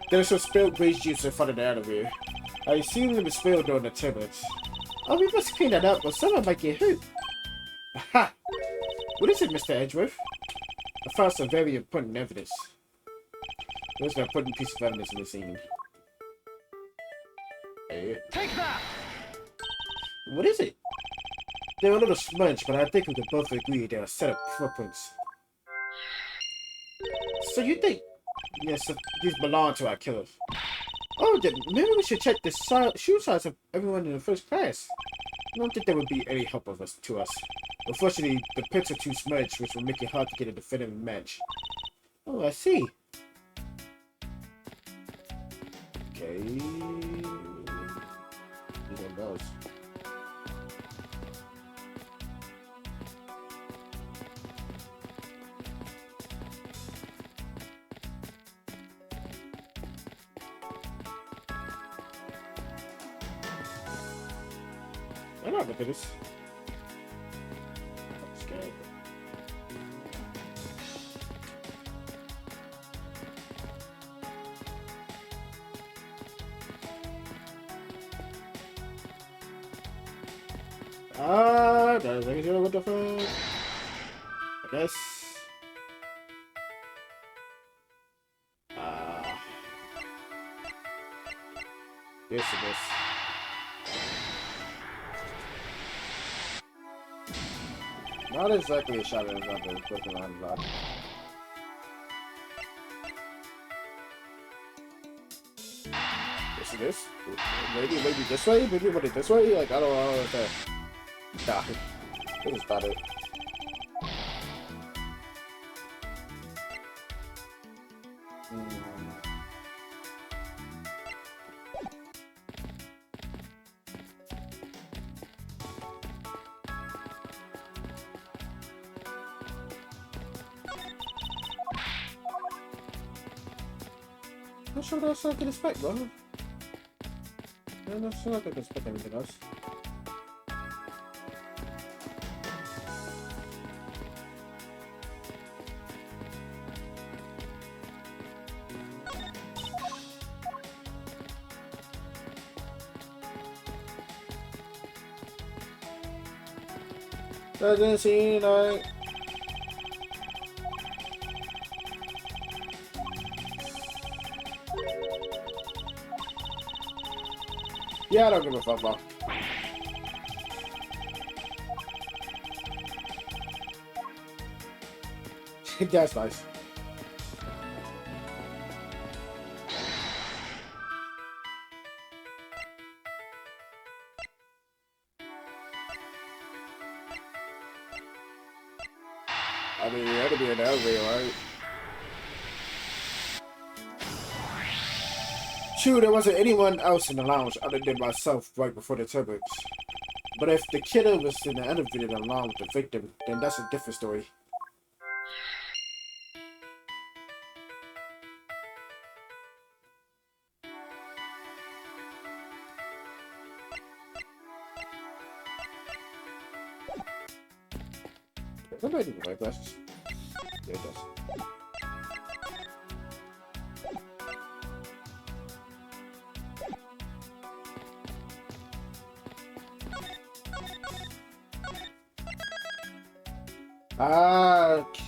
S1: There's some spilled grease juice in front of the elevator. I assume it was spilled during the turbulence. Oh, we must clean that up, but someone might get hurt. Aha! What is it, Mr. Edgeworth? I found some very important evidence. There's an important piece of evidence in the scene. Hey.
S2: Take that!
S1: What is it? They're a little smudged, but I think we can both agree they're a set of footprints. So you think... Yes, these belong to our killers. Oh, then maybe we should check the shoe size of everyone in the first class. I don't think there would be any help of us to us. Unfortunately, the pits are too smudged, which will make it hard to get a definitive match. Oh, I see. Okay. These are those. I'm not looking at this. That's good. Does I know what the fuck? I guess. This and this. Not exactly a shot at another clicking on the block. Yes, it is. Maybe this way? Maybe put it this way? Like, I don't know what that. Nah. This is about it. Not sure what else I can expect, bro. I'm not sure I can expect anything else. Doesn't seem like. Yeah, I don't give a fuck about. That's nice. I mean, that'll be an elevator, right? True, there wasn't anyone else in the lounge other than myself right before the turbulence. But if the killer was in the elevator along with the victim, then that's a different story. What do I do with my glasses? Yeah, it does. Okay.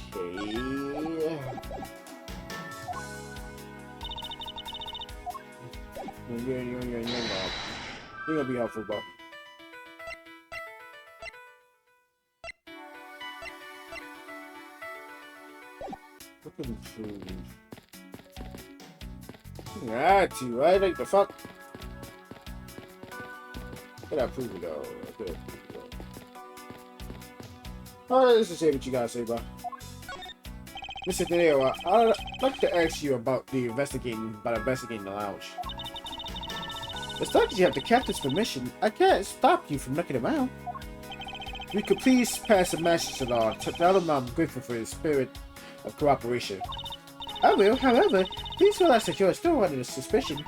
S1: You're gonna be helpful, bro. Look at the food. Yeah, too, right? Like the fuck? Get that prove it though. Alright, let's just say what you gotta say, bro. Mr. Danilo, I'd like to ask you about investigating the lounge. As long as you have the captain's permission, I can't stop you from looking around. You could please pass a message along to tell him I'm grateful for his spirit of cooperation. I will, however, please realize that you are still under suspicion.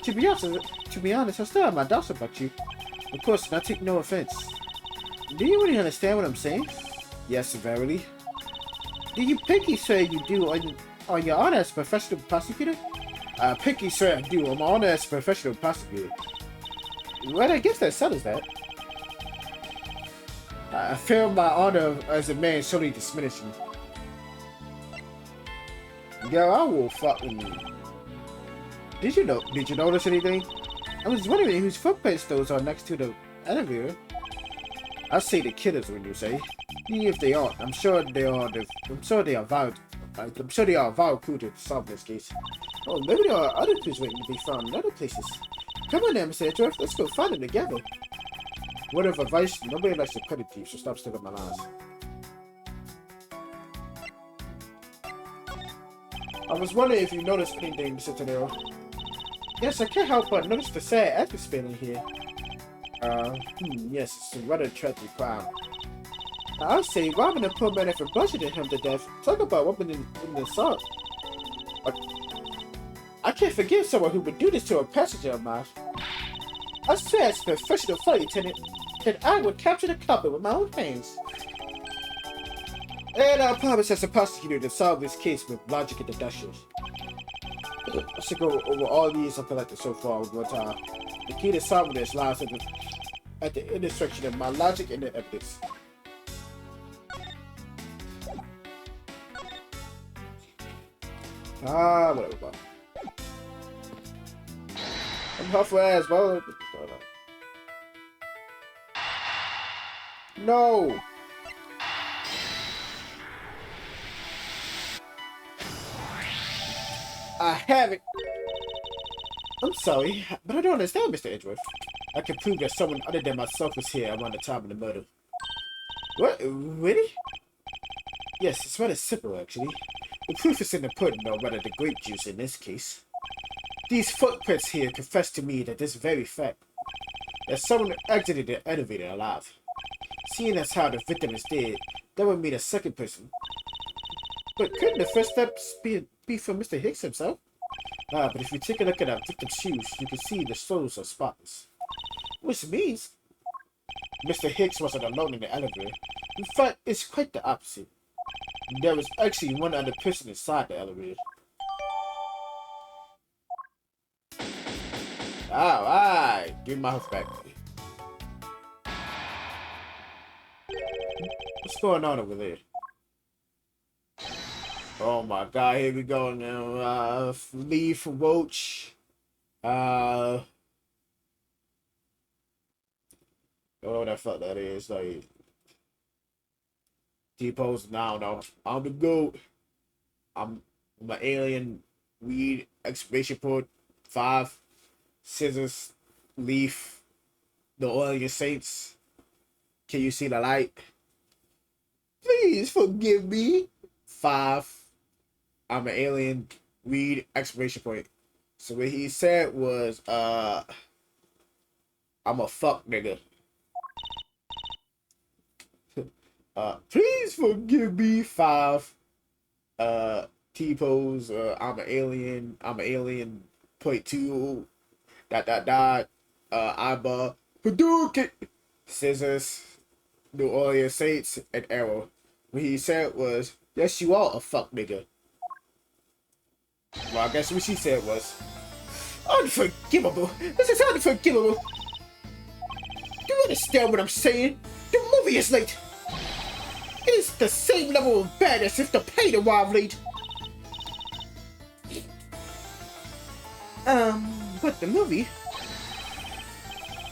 S1: To be honest, I still have my doubts about you. Of course, I take no offense. Do you really understand what I'm saying? Yes, verily. Do you pinky swear you do on your honor as a professional prosecutor? Pinky swear I do on my honor as a professional prosecutor. Well, I guess that settles that. I feel my honor as a man solely diminishing. Yo, I will fucking. Did you notice anything? I was wondering whose footprints those are next to the elevator. I say the killers when you say. Even if they aren't, I'm sure they are vile. I'm sure they are a vile crew to solve this case. Oh, maybe there are other clues waiting to be found in other places. Come on now, Mr. Edgeworth, let's go find them together. Word of advice, nobody likes to credit thief, so stop stealing my lines. I was wondering if you noticed anything, Mr. Tanero. Yes, I can't help but notice the sad atmosphere in here. Yes, it's a rather tragic crime. I'll say, robbing a poor man after bludgeoning him to death. Talk about weapon in the assault. I can't forgive someone who would do this to a passenger of mine. I swear, as a professional flight attendant, that I would capture the culprit with my own hands. And I promise as a prosecutor to solve this case with logic and deductions. I should go over all these I've collected so far one time. The key to solving this lies at the intersection of my logic and the evidence. Whatever. I'm helpful as well. No! I haven't. I'm sorry, but I don't understand, Mr. Edgeworth. I can prove that someone other than myself was here around the time of the murder. What? Really? Yes, it's rather simple, actually. The proof is in the pudding, or rather the grape juice in this case. These footprints here confess to me that this very fact, that someone exited the elevator alive. Seeing as how the victim is dead, that would mean a second person. But couldn't the first steps be from Mr. Hicks himself? But if you take a look at our victim's shoes, you can see the soles are spotless. Which means Mr. Hicks wasn't alone in the elevator. In fact, it's quite the opposite. There was actually one other person inside the elevator. Alright, give me my hook back. What's going on over there? Oh my god, here we go now. Leaf Roach. Oh, the fuck that is. Like, T-pose. Now, no. I'm the GOAT. I'm an alien. Weed. Excavation port. 5. Scissors. Leaf. The Oil Saints. Can you see the light? Please forgive me. 5. I'm an alien. Weed. Excavation point. So what he said was, I'm a fuck nigga. Please forgive me. 5. T-pose. I'm an alien. I'm an alien. Point 2. ... Eyeball. Hadouken. Scissors. New Orleans Saints and arrow. What he said was, yes, you are a fuck nigga. Well, I guess what she said was, unforgivable. This is unforgivable. Do you understand what I'm saying? The movie is late. It is the same level of bad as if the plane arrived late. But the movie?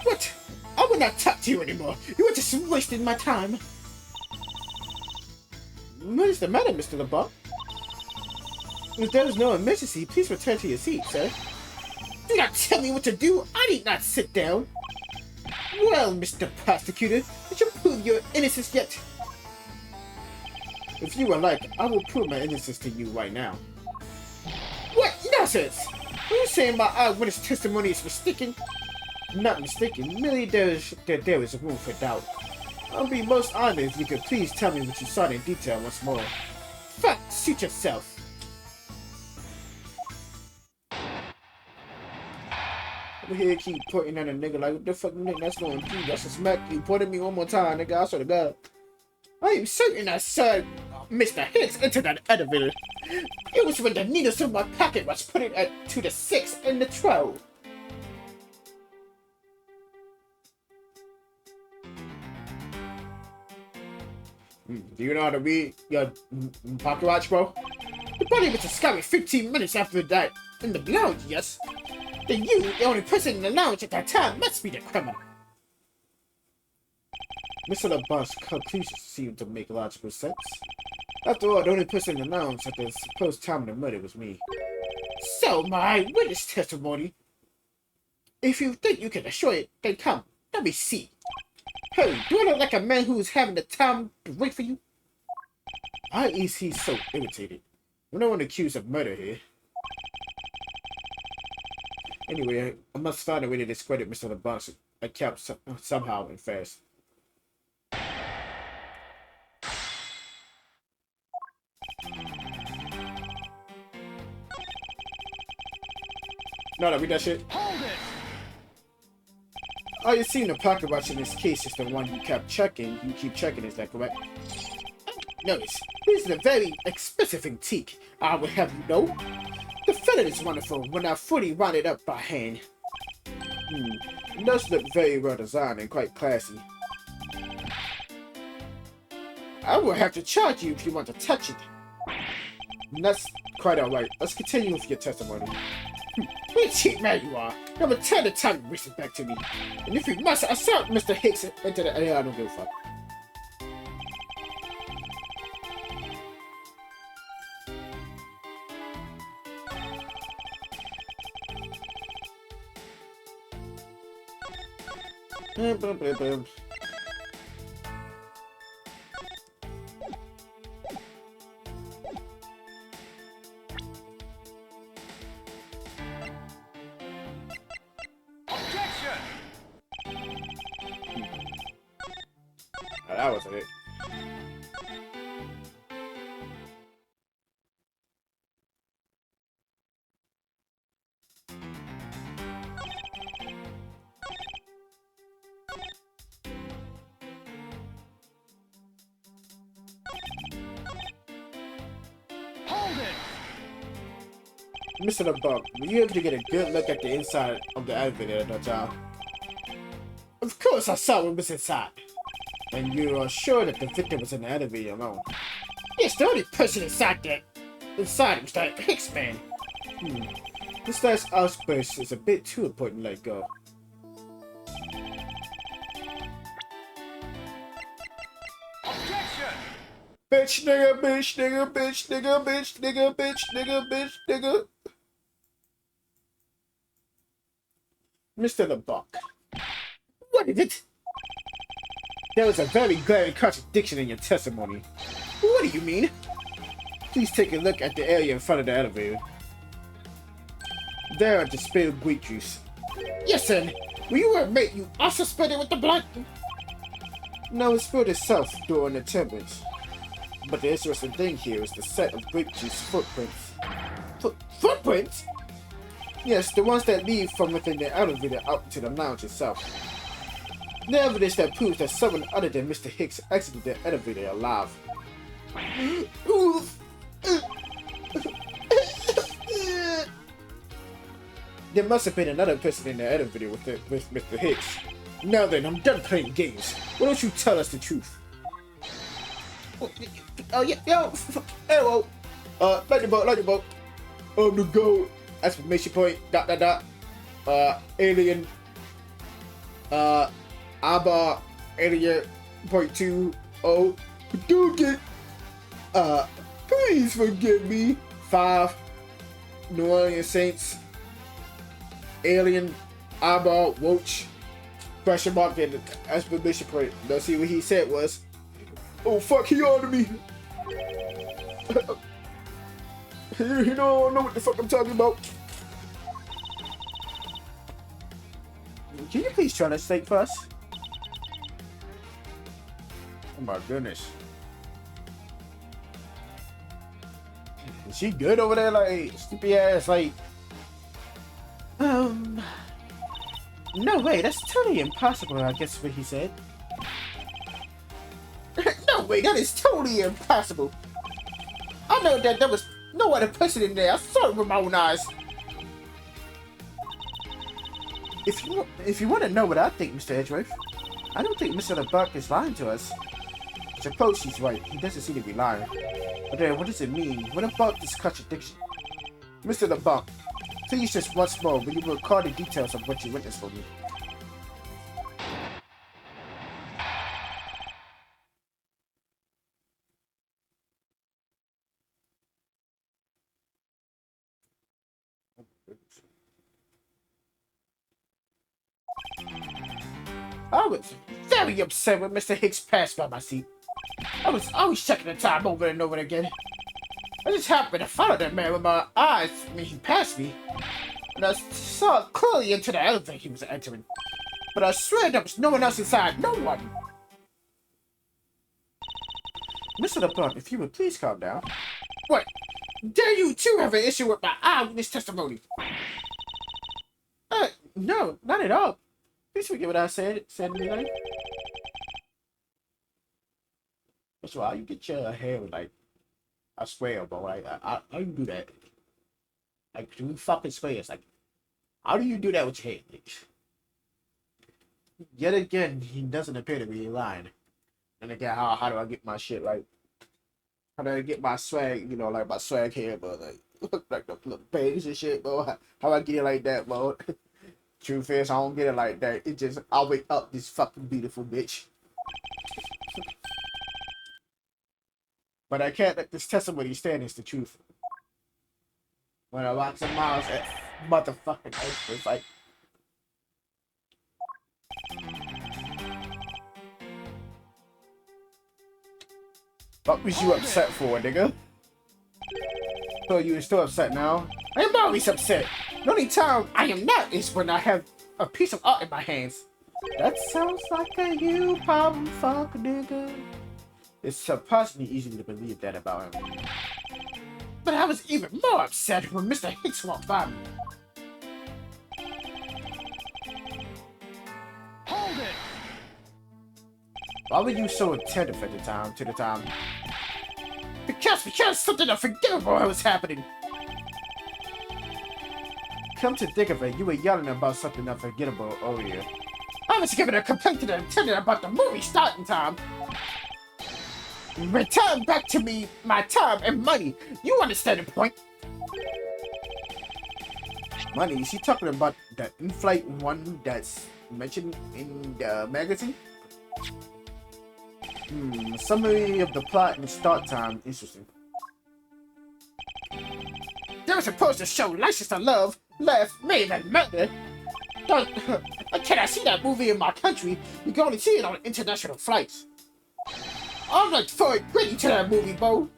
S1: What? I will not talk to you anymore. You are just wasting my time. What is the matter, Mr. LeBlanc? If there is no emergency, please return to your seat, sir. Do not tell me what to do. I need not sit down. Well, Mr. Prosecutor, did you prove your innocence yet? If you would like, I will prove my innocence to you right now. What nonsense! Are you saying my eyewitness testimony is mistaken? Not mistaken, merely there is room for doubt. I'll be most honored if you could please tell me what you saw in detail once more. Fuck, suit yourself. Over here keep pointing at a nigga like, what the fuck nigga that's going to do? That's a smack you. Point at me one more time, nigga. I swear to God. I am certain I saw Mr. Hicks enter that elevator. It was when the needles in my pocket was put it to the 6 and the 12. Do you know how to read your pocket watch, bro? The body was discovered 15 minutes after that in the lounge, yes? Then you, the only person in the lounge at that time, must be the criminal. Mr. LeBlanc's conclusions seem to make logical sense. After all, the only person in the lounge at the supposed time of the murder was me. So, my witness testimony. If you think you can assure it, then come, let me see. Hey, do I look like a man who's having the time to wait for you? Why is he so irritated? We're no one accused of murder here. Anyway, I must find a way to discredit Mr. LeBlanc's account somehow and fast. No, read that shit.
S2: Hold it!
S1: Oh, you seen the pocket watch in this case is the one you kept checking. You keep checking, is that correct? Notice, this is a very expensive antique. I would have you know. The fillet is wonderful when I fully round it up by hand. It does look very well designed and quite classy. I will have to charge you if you want to touch it. That's quite alright. Let's continue with your testimony. What a cheap man you are. Now return the time you wasted back to me. And if you must, assault Mr. Hicks into the... I don't give a fuck. That wasn't it.
S2: Hold it!
S1: Mr. LeBlanc, were you able to get a good look at the inside of the elevator at that time? Of course I saw what was inside. And you are sure that the victim was in the elevator alone? Yes, the only person inside was that Hicks man. This last outburst is a bit too important to let go.
S2: Objection!
S1: Bitch nigga, bitch nigga, bitch nigga, bitch nigga, bitch nigga, bitch nigga. Mr. LeBlanc. What is it? There was a very glaring contradiction in your testimony. What do you mean? Please take a look at the area in front of the elevator. There are the spilled grape juice. Yes, sir. When you were mate, you also spilled it with the blood? No, it spilled itself during the tempest. But the interesting thing here is the set of grape juice footprints. Footprints? Yes, the ones that lead from within the elevator out to the lounge itself. The evidence that proves that someone other than Mr. Hicks exited the elevator alive. There must have been another person in the elevator with Mr. Hicks. Now then, I'm done playing games. Why don't you tell us the truth? Oh yeah, yo, hello. Lightning bolt. The go. Exclamation point. ... Alien. ABBA. Alien. .20. Hadouken. Please forgive me. 5. New Orleans Saints. Alien. ABBA. Roach. Question mark and exclamation point. Let's see what he said was. Oh fuck, he on to me. You don't know what the fuck I'm talking about. Can you please try to steak first? Oh my goodness. Is she good over there? Like, stupid ass, like. No way, that's totally impossible, I guess what he said. No way, that is totally impossible. I know that there was no other person in there. I saw it with my own eyes. If you want to know what I think, Mr. Edgeworth, I don't think Mr. LeBlanc is lying to us. I suppose she's right. He doesn't seem to be lying. But then, what does it mean? What about this contradiction? Mr. LeBlanc, please just once more, will you record the details of what you witnessed for me? I was very upset when Mr. Hicks passed by my seat. I was always checking the time over and over again. I just happened to follow that man with my eyes when he passed me. And I saw clearly into the elevator he was entering. But I swear there was no one else inside. No one. Mr. LeBlanc, if you would please calm down. What? Dare you too have an issue with my eyewitness testimony? No, not at all. Please forget what I said anything. That's why you get your hair like, I swear, bro. Like, how do you do that? Like, do you fucking swear? It's like, how do you do that with your hair? Like, yet again, he doesn't appear to be lying. And again, how do I get my shit like? How do I get my swag? You know, like my swag hair, bro. Like the little bangs and shit, bro. How I get it like that, bro? Truth is, I don't get it like that. It just, I wake up this fucking beautiful bitch. But I can't let this testimony stand as the truth. When I walk some miles at motherfucking it's like. What was you upset for, nigga? So you are still upset now? I am always upset. The only time I am not is when I have a piece of art in my hands. That sounds like a you problem, fuck nigga. It's surprisingly easy to believe that about him. But I was even more upset when Mr. Hicks walked by me.
S2: Hold it!
S1: Why were you so attentive at the time? Because something unforgivable was happening. Come to think of it, you were yelling about something unforgettable earlier. I was giving a complaint to the attendant about the movie starting time. Return back to me my time and money. You understand the point? Money? Is she talking about the in-flight one that's mentioned in the magazine? Summary of the plot and start time. Interesting. They were supposed to show License to Love, Laugh, Made, and Murder. Can I see that movie in my country? You can only see it on international flights. I'm like forward gritty to that movie, bro.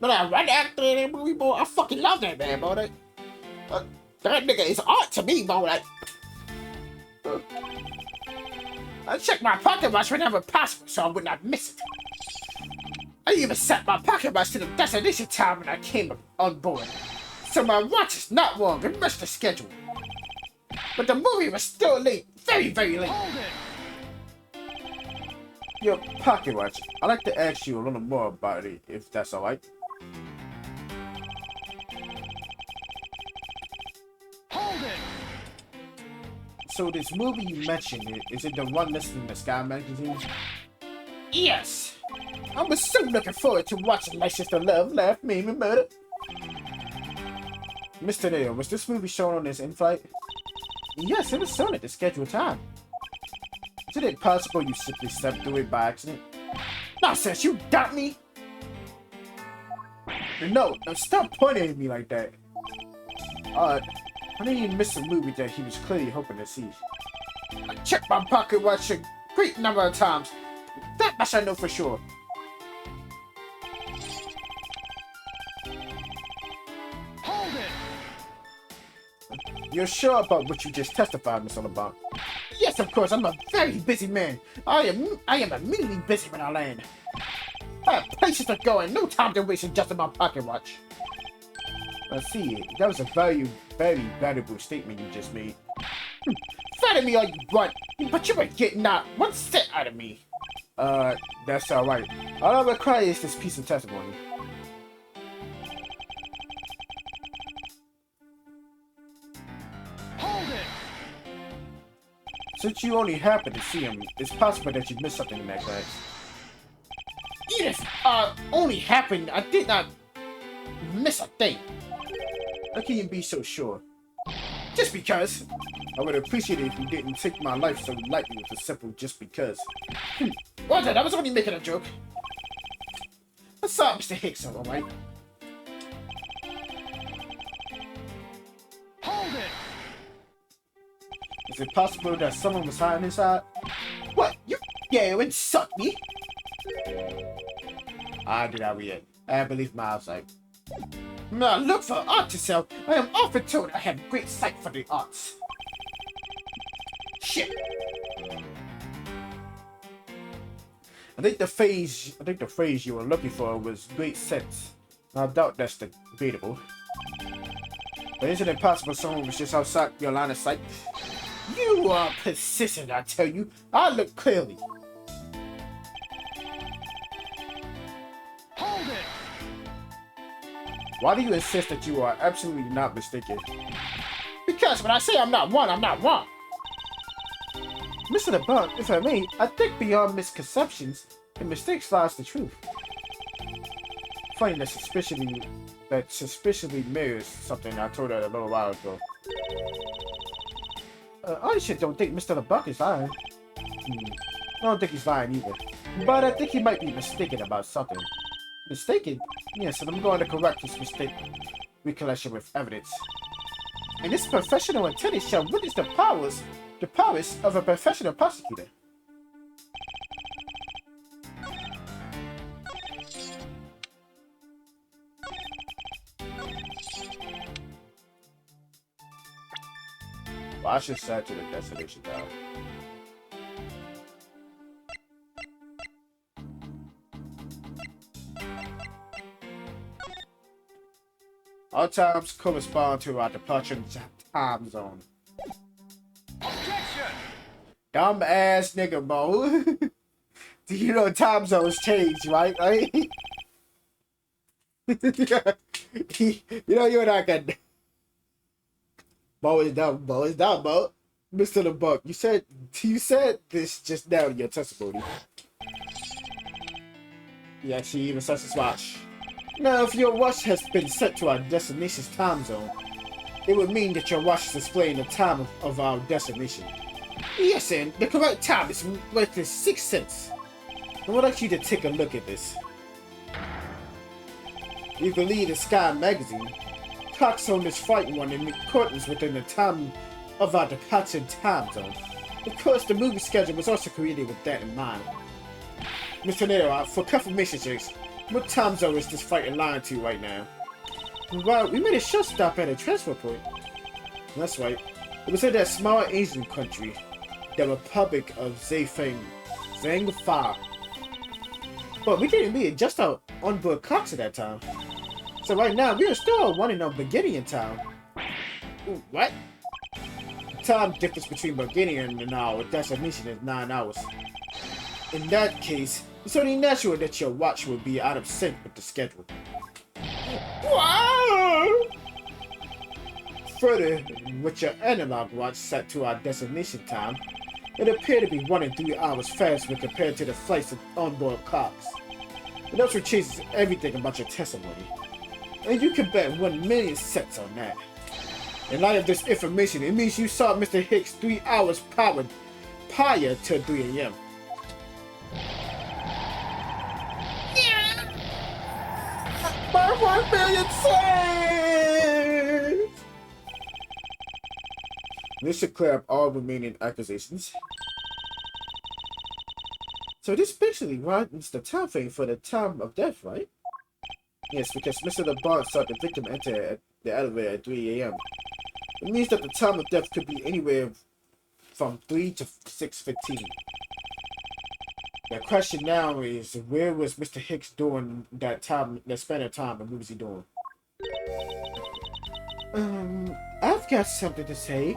S1: But right after that movie, bro, I fucking love that man, bro. That nigga is art to me, bro. Like, I check my pocket watch whenever possible so I would not miss it. I even set my pocket watch to the destination time when I came on board. So my watch is not wrong and matched the schedule. But the movie was still late. Very, very late. Your pocket watch. I'd like to ask you a little more about it, if that's alright. So this movie you mentioned, is it the one listed in the Sky magazine? Yes. I was so looking forward to watching License to Love, Laugh, Made, and Murder. Mr. Nail, was this movie shown on this in-flight? Yes, it was shown at the scheduled time. Is it possible you simply stepped through it by accident? Nonsense, you got me! No, stop pointing at me like that. I think he missed a movie that he was clearly hoping to see. I checked my pocket watch a great number of times. That much I know for sure. Hold it! You're sure about what you just testified, Miss Oliver? Yes, of course. I'm a very busy man. I am immediately busy when I land. I have places to go and no time to waste adjusting my pocket watch. I see. That was a very valuable statement you just made. Flatter me all you want, but you ain't getting not one cent out of me. That's alright. All I require is this piece of testimony. Hold it! Since you only happened to see him, it's possible that you missed something in that class. Yes, only happened. I did not miss a thing. How can you be so sure? Just because. I would appreciate it if you didn't take my life so lightly with a simple just because. Roger, I was only making a joke. I saw Mr. Hicks, alright? Hold it! Is it possible that someone was hiding inside? What? You dare insult me? I did not read. I believe my eyesight. Now look for art to sell. I am often told I have great sight for the arts. Shit. I think the phrase you were looking for was great sense. I doubt that's debatable. But isn't it possible someone was just outside your line of sight? You are persistent, I tell you. I look clearly. Hold it! Why do you insist that you are absolutely not mistaken? Because when I say I'm not one, I'm not wrong. Mr. LeBlanc, if I may, I think beyond misconceptions and mistakes lies the truth. Funny that suspiciously mirrors something I told her a little while ago. I just don't think Mr. LeBlanc is lying. I don't think he's lying either. But I think he might be mistaken about something. Mistaken? Yes, and I'm going to correct this mistake recollection with evidence. And this professional attorney shall witness the powers of a professional prosecutor. Well, I should set to the destination now. All times correspond to our departure time zone. Objection! Dumb ass nigga, bro. Do you know time zones change, right? You know you're not gonna. Bo is dumb, Bo. Mr. LeBuck, you said this just now in your testimony. Yeah, she even sets his watch. Now, if your watch has been set to our destination's time zone, it would mean that your watch is displaying the time of our destination. Yes, and the correct time is worth 6 cents. I would like you to take a look at this. You can read the Sky magazine. Clocks on this flight run in accordance within the time of our departure time zone. Of course, the movie schedule was also created with that in mind. Mr. Nero, for confirmation checks, what time zone is this flight aligned to right now? Well, we made a short stop at a transfer point. That's right. It was in that small Asian country, the Republic of Zhang. But we didn't really adjust our onboard clocks at that time. So right now, we are still running on Bulgarian time. Ooh, what? The time difference between Bulgarian and our destination is 9 hours. In that case, it's only natural that your watch will be out of sync with the schedule. Wow! Further, with your analog watch set to our destination time, it appeared to be running 3 hours faster compared to the flight's onboard clocks. It also changes everything about your testimony. And you can bet 1 million cents on that. In light of this information, it means you saw Mr. Hicks 3 hours prior to 3 a.m. My 1 million cents! This should clear up all remaining accusations. So this basically runs the time frame for the time of death, right? Yes, because Mr. LeBron saw the victim enter the elevator at 3 a.m. It means that the time of death could be anywhere from 3 to 6:15. The question now is, where was Mr. Hicks during that time, that span of time, and what was he doing? I've got something to say.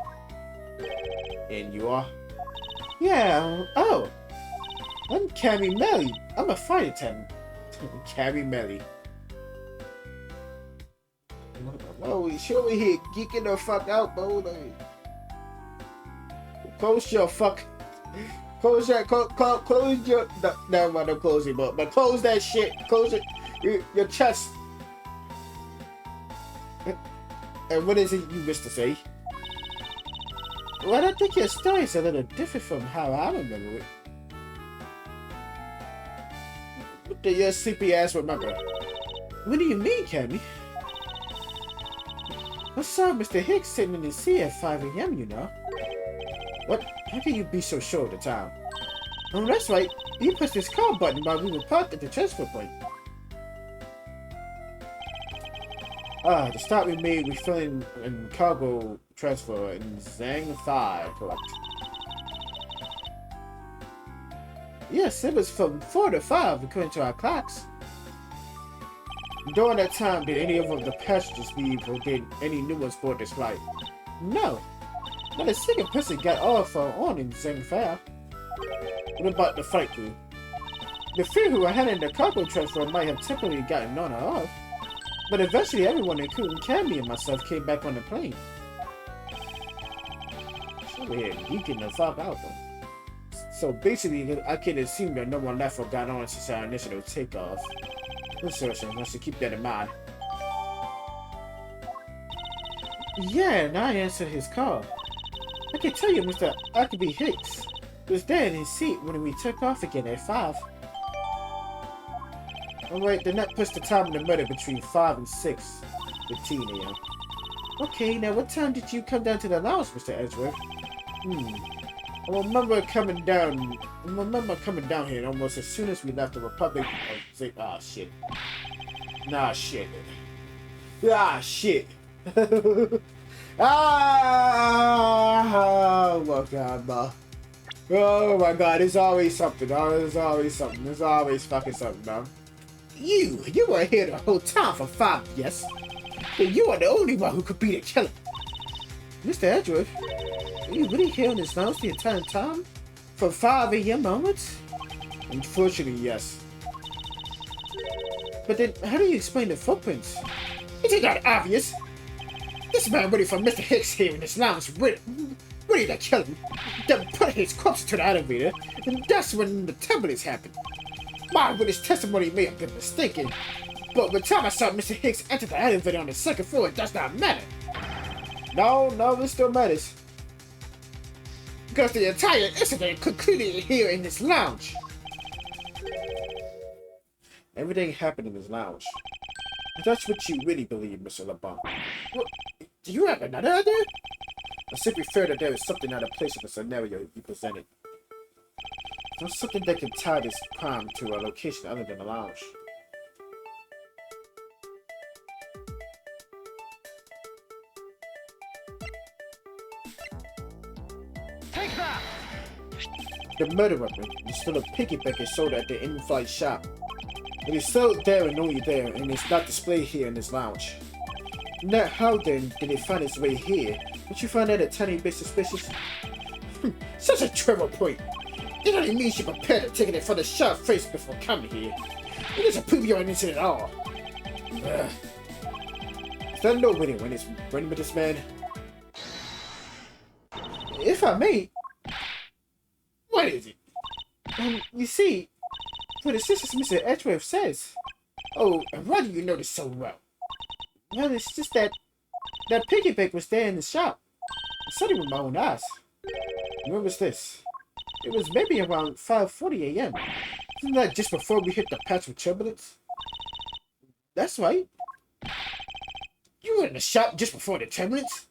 S1: And you are? Yeah, oh. I'm Cammy Melly. I'm a flight attendant. Cammy Melly. Oh, she over here geeking the fuck out, bro. Like, close your fuck. Close your. Close your. Never mind, don't close it, but close that shit. Close it. Your chest. And what is it you wish to say? Well, I think your story is a little different from how I remember it. What do your sleepy ass remember? What do you mean, Cammy? I saw Mr. Hicks sitting in the sea at 5 a.m., you know. What? How can you be so sure of the time? Oh, that's right. You pushed this call button while we were parked at the transfer point. The stop we made refilling and cargo transfer in Zhang 5, correct? Yes, it was from 4 to 5 according to our clocks. During that time, did any of the passengers leave or did any new ones board this flight? No. Not a single person got off or on in Zhang 5. What about the flight crew? The few who were handling the cargo transfer might have temporarily gotten on or off. But eventually everyone, including Cammy and myself, came back on the plane. Over here, geeking the fuck out though. So basically, I can assume that no one left or got on since our initial takeoff. So I should keep that in mind. Yeah, and I answered his call. I can tell you Mr. Huckabee Hicks was there in his seat when we took off again at 5. Alright, then that puts the time in the middle between 5 and 6:15 a.m. Okay, now what time did you come down to the lounge, Mr. Edgeworth? I remember coming down here almost as soon as we left the Republic of shit. Nah, shit. Ah, shit. Oh my god, bro. Oh my god, there's always something. There's always something. There's always fucking something, bro. You were here the whole time for 5 yes? But you are the only one who could be the killer. Mr. Edgeworth, are you really here in this lounge the entire time? From 5 a.m. onwards? Unfortunately, yes. But then, how do you explain the footprints? Is it not obvious? This man waiting for Mr. Hicks here in this lounge ready to kill him, then put his corpse to the elevator, and that's when the turbulence happened. My witness testimony may have been mistaken, but by the time I saw Mr. Hicks enter the elevator on the second floor, it does not matter. No, it still matters. Because the entire incident concluded here in this lounge. Everything happened in this lounge. That's what you really believe, Mr. LeBlanc. What? Do you have another idea? I simply fear that there is something out of place in the scenario you presented. There's something that can tie this crime to a location other than the lounge.
S2: Take that!
S1: The murder weapon is still a piggyback sold at the in-flight shop. It is sold there and only there, and it's not displayed here in this lounge. Now, how then did it find its way here? Don't you find that a tiny bit suspicious? Such a trivial point. It only means you're prepared to take it for the shop first before coming here. It doesn't prove you're innocent at all. Ugh. Is there no winning when it's running with this man? If I may, what is it? You see, what the sisters Mr. Edgeworth says. Oh, and why do you know this so well? Well, it's just that piggyback was there in the shop. I saw it with my own eyes. When was this? It was maybe around 5:40 a.m. Isn't that just before we hit the patch with turbulence? That's right. You were in the shop just before the turbulence?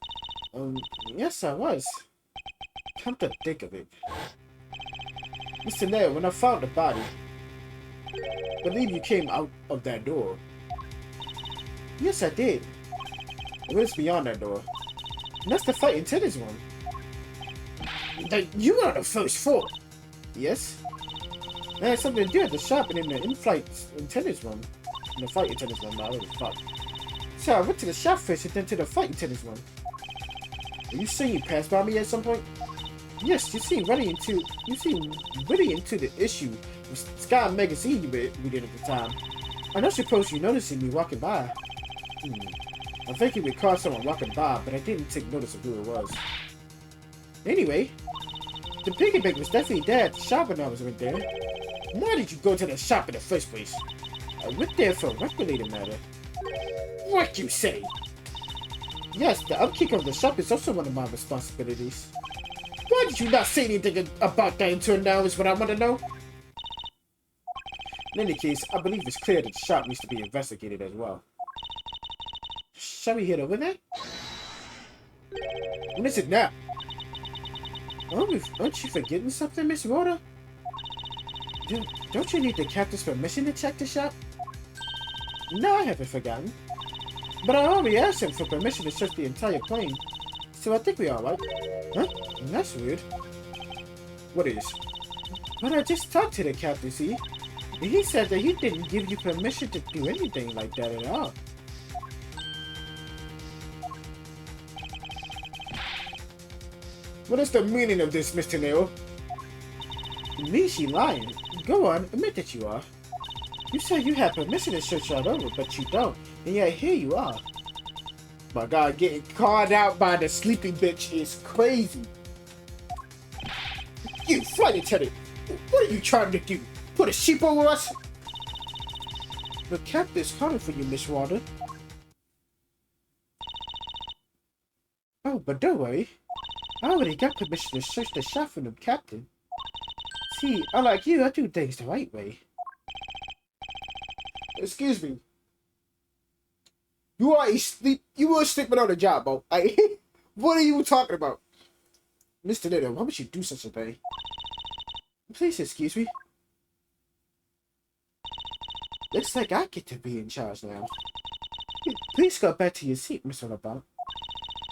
S1: Yes, I was. Come to think of it. Mr. Nail, when I found the body, I believe you came out of that door. Yes, I did. It was beyond that door. And that's the fighting tennis one. You were on the first floor. Yes. I had something to do at the shop and in the in-flight tennis room. In the fighting tennis room, I already fucked. So I went to the shop first and then to the fighting tennis room. Are you saying you passed by me at some point? Yes, you seem really into the issue with Sky Magazine we did at the time. I don't suppose you noticed me walking by. I think you recall someone walking by, but I didn't take notice of who it was. Anyway, the piggyback was definitely there at the shop when I was right there. Why did you go to the shop in the first place? I went there for a work-related matter. What you say? Yes, the upkeep of the shop is also one of my responsibilities. Why did you not say anything about that until now is what I want to know? In any case, I believe it's clear that the shop needs to be investigated as well. Shall we head over there? What is it now? Aren't you forgetting something, Miss Rhoda? Don't you need the captain's permission to check the shop? No, I haven't forgotten. But I already asked him for permission to search the entire plane. So I think we're alright. Huh? That's weird. What is? But I just talked to the captain, see? And he said that he didn't give you permission to do anything like that at all. What is the meaning of this, Mr. Nail? It means she's lying. Go on, admit that you are. You said you had permission to search all over, but you don't. And yet here you are. My God, getting called out by the sleeping bitch is crazy. You flight attendant, what are you trying to do? Put a sheep over us? The captain's calling for you, Miss Walden. Oh, but don't worry. I already got permission to search the shop from the captain. See, unlike you, I do things the right way. Excuse me. You were sleeping on the job, bro. What are you talking about? Mr. Little, why would you do such a thing? Please excuse me. Looks like I get to be in charge now. Please go back to your seat, Mr. LeBlanc.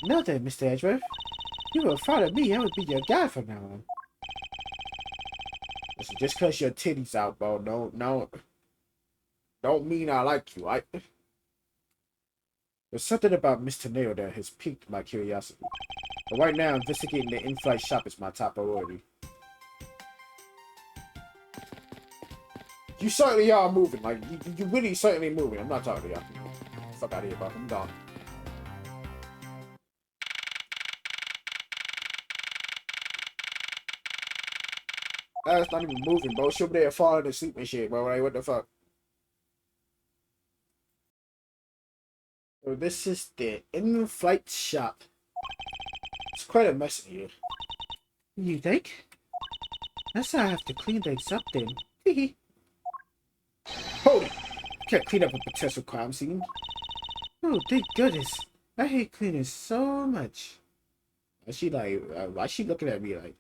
S1: Now then, Mr. Edgeworth. You will follow me, I will be your guide from now on. Listen, just cause your titties out, bro, don't mean I like you, right? There's something about Mr. Nail that has piqued my curiosity. But right now, investigating the in-flight shop is my top priority. You certainly are moving, like, you really certainly moving. I'm not talking to y'all. Fuck out of here, bro. I'm gone. That's not even moving, bro. She over there falling asleep and shit, bro. Like, what the fuck? So this is the in-flight shop. It's quite a mess in here. You think? That's how I have to clean things up then. Hee. Hold it! Can't clean up a potential crime scene. Oh, thank goodness. I hate cleaning so much. Is she like, why is she looking at me like?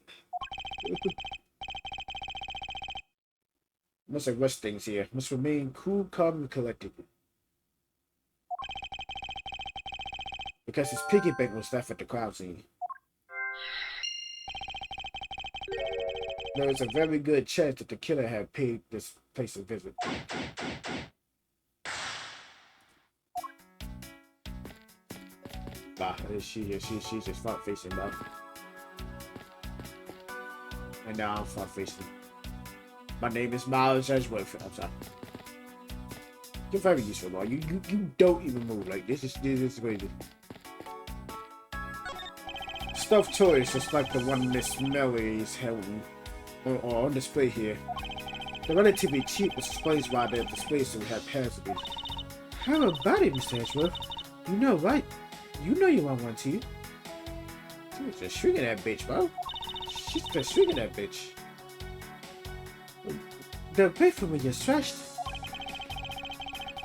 S1: Must have rushed things here. Must remain cool, calm, and collected. Because his piggy bank was left at the crime scene. There is a very good chance that the killer had paid this place a visit. Bah, she's just front facing, bro. And now I'm front facing. My name is MyNameDyspo. I'm sorry. You're very useful, bro. You don't even move. Like this is crazy. Stuffed toys just like the one Miss Melly's holding or on display here. They're relatively cheap, which explains why they're displayed so haphazardly. How about it, Mr. Edgeworth? You know, right? You know you want one too. She's just shrinking that bitch, bro. She's just shrinking that bitch. The bait for me is trashed.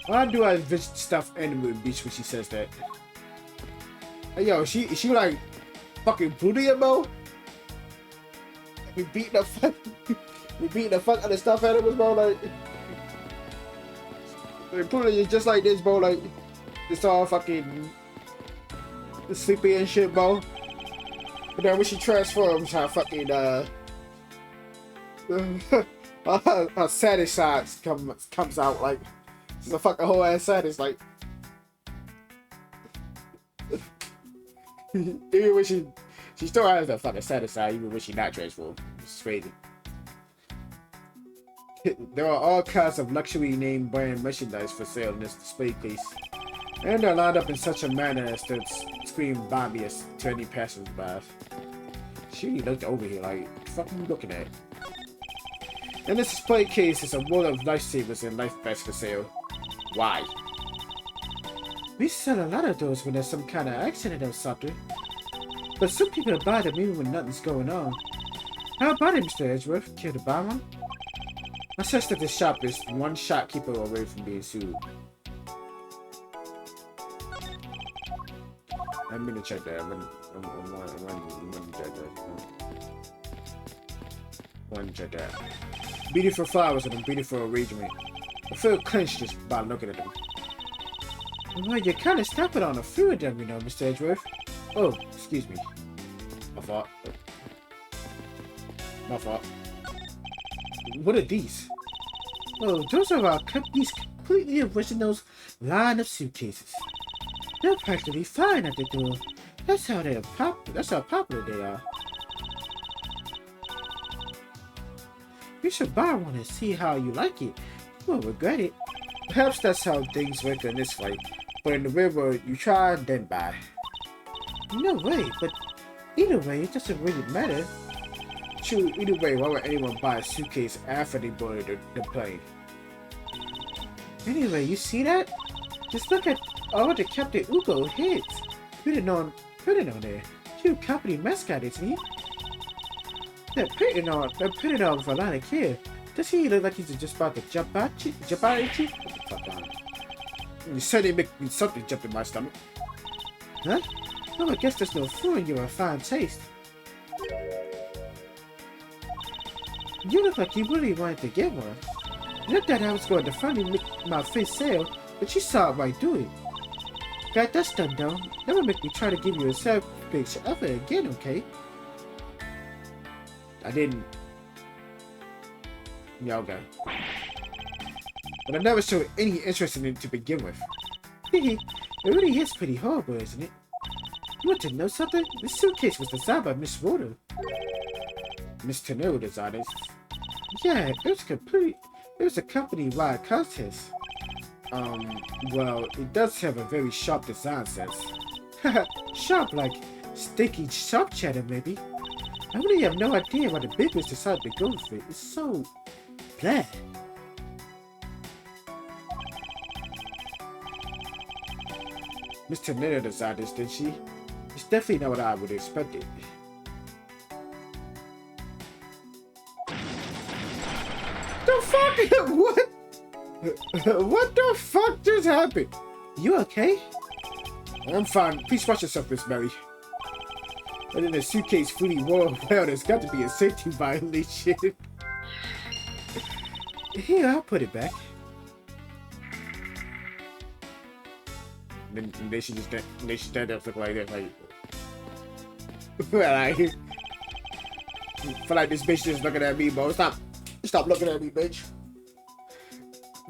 S1: Why do I visit stuff animal beach when she says that? Hey, yo, she like fucking booty bro? We beating the fuck out of stuffed animals, bro. Like, Booty is just like this, bro. Like, it's all fucking sleepy and shit, bro. But then when she transforms, her fucking her saddest side comes out. Like, she's a fucking whole ass saddest. Like, even when she still has the fucking saddest side, even when she not transformed. It's crazy. There are all kinds of luxury name brand merchandise for sale in this display case. And they're lined up in such a manner as to scream obvious to any passersby. She looked over here like, what the fuck are you looking at? In this display case is a roll of lifesavers and life vests for sale. Why? We sell a lot of those when there's some kind of accident or something. But some people buy them even when nothing's going on. How about it, Mr. Edgeworth? Care to buy one? I suspect that this shop is one shopkeeper away from being sued. I'm gonna check that. I'm gonna check that. One check that. Beautiful flowers and a beautiful arrangement. I feel clenched just by looking at them. Well, you're kind of stepping on a few of them, you know, Mr. Edgeworth. Oh, excuse me. My fault. My fault. What are these? Oh, those are our company's completely original line of suitcases. They're practically flying at the door. That's how popular they are. You should buy one and see how you like it. You won't regret it. Perhaps that's how things work in this fight. But in the real world, you try and then buy. No way, but either way, it doesn't really matter. True, either way, why would anyone buy a suitcase after they boarded the plane? Anyway, you see that? Just look at all the Captain Ugo hits. Put it on there. Cute company mascot, isn't he? They're putting on with a lot of care. Does he look like he's just about to jump out at you? Fuck on. You said they make me something jump in my stomach. Huh? Oh, I guess there's no fool in your fine taste. You look like you really wanted to get one. Looked that I was going to finally make my face sale, but you saw it right through it. Got that done though. Never make me try to give you a self picture ever again, okay? I didn't. Yeah, okay. But I never showed any interest in it to begin with. It really is pretty horrible, isn't it? You want to know something? This suitcase was designed by Miss Rhoda. Miss Tenero designed it. Yeah, it was a company-wide contest. Well, it does have a very sharp design sense. Sharp like sticky sharp cheddar, maybe. I really have no idea why the business decided to go for it. It's so blah. Miss Tornado decided this, didn't she? It's definitely not what I would have expected. The fuck? What? What the fuck just happened? You okay? I'm fine. Please watch yourself, Miss Mary. And in a suitcase fully well, there's got to be a safety violation. Here, I'll put it back. And then she just stand up, look like that, like. Well, I feel like this bitch just looking at me, bro. Stop looking at me, bitch.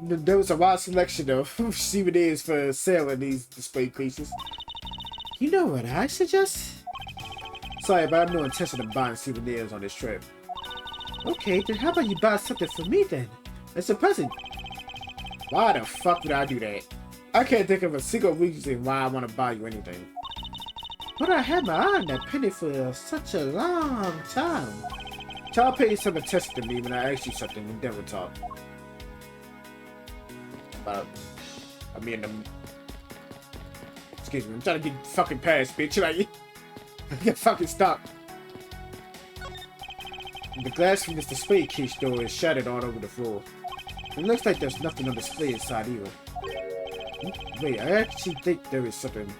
S1: There was a wide selection of souvenirs for sale in these display cases. You know what I suggest? Sorry, but I have no intention of buying souvenirs on this trip. Okay, then how about you buy something for me then? It's a present. Why the fuck would I do that? I can't think of a single reason why I want to buy you anything. But I had my eye on that penny for such a long time. So I'll pay some attention to me when I ask you something and then we'll talk. Excuse me, I'm trying to get fucking past, bitch. Like, get fucking stop. The glass from this display case door is shattered all over the floor. It looks like there's nothing on display inside either. Wait, I actually think there is something.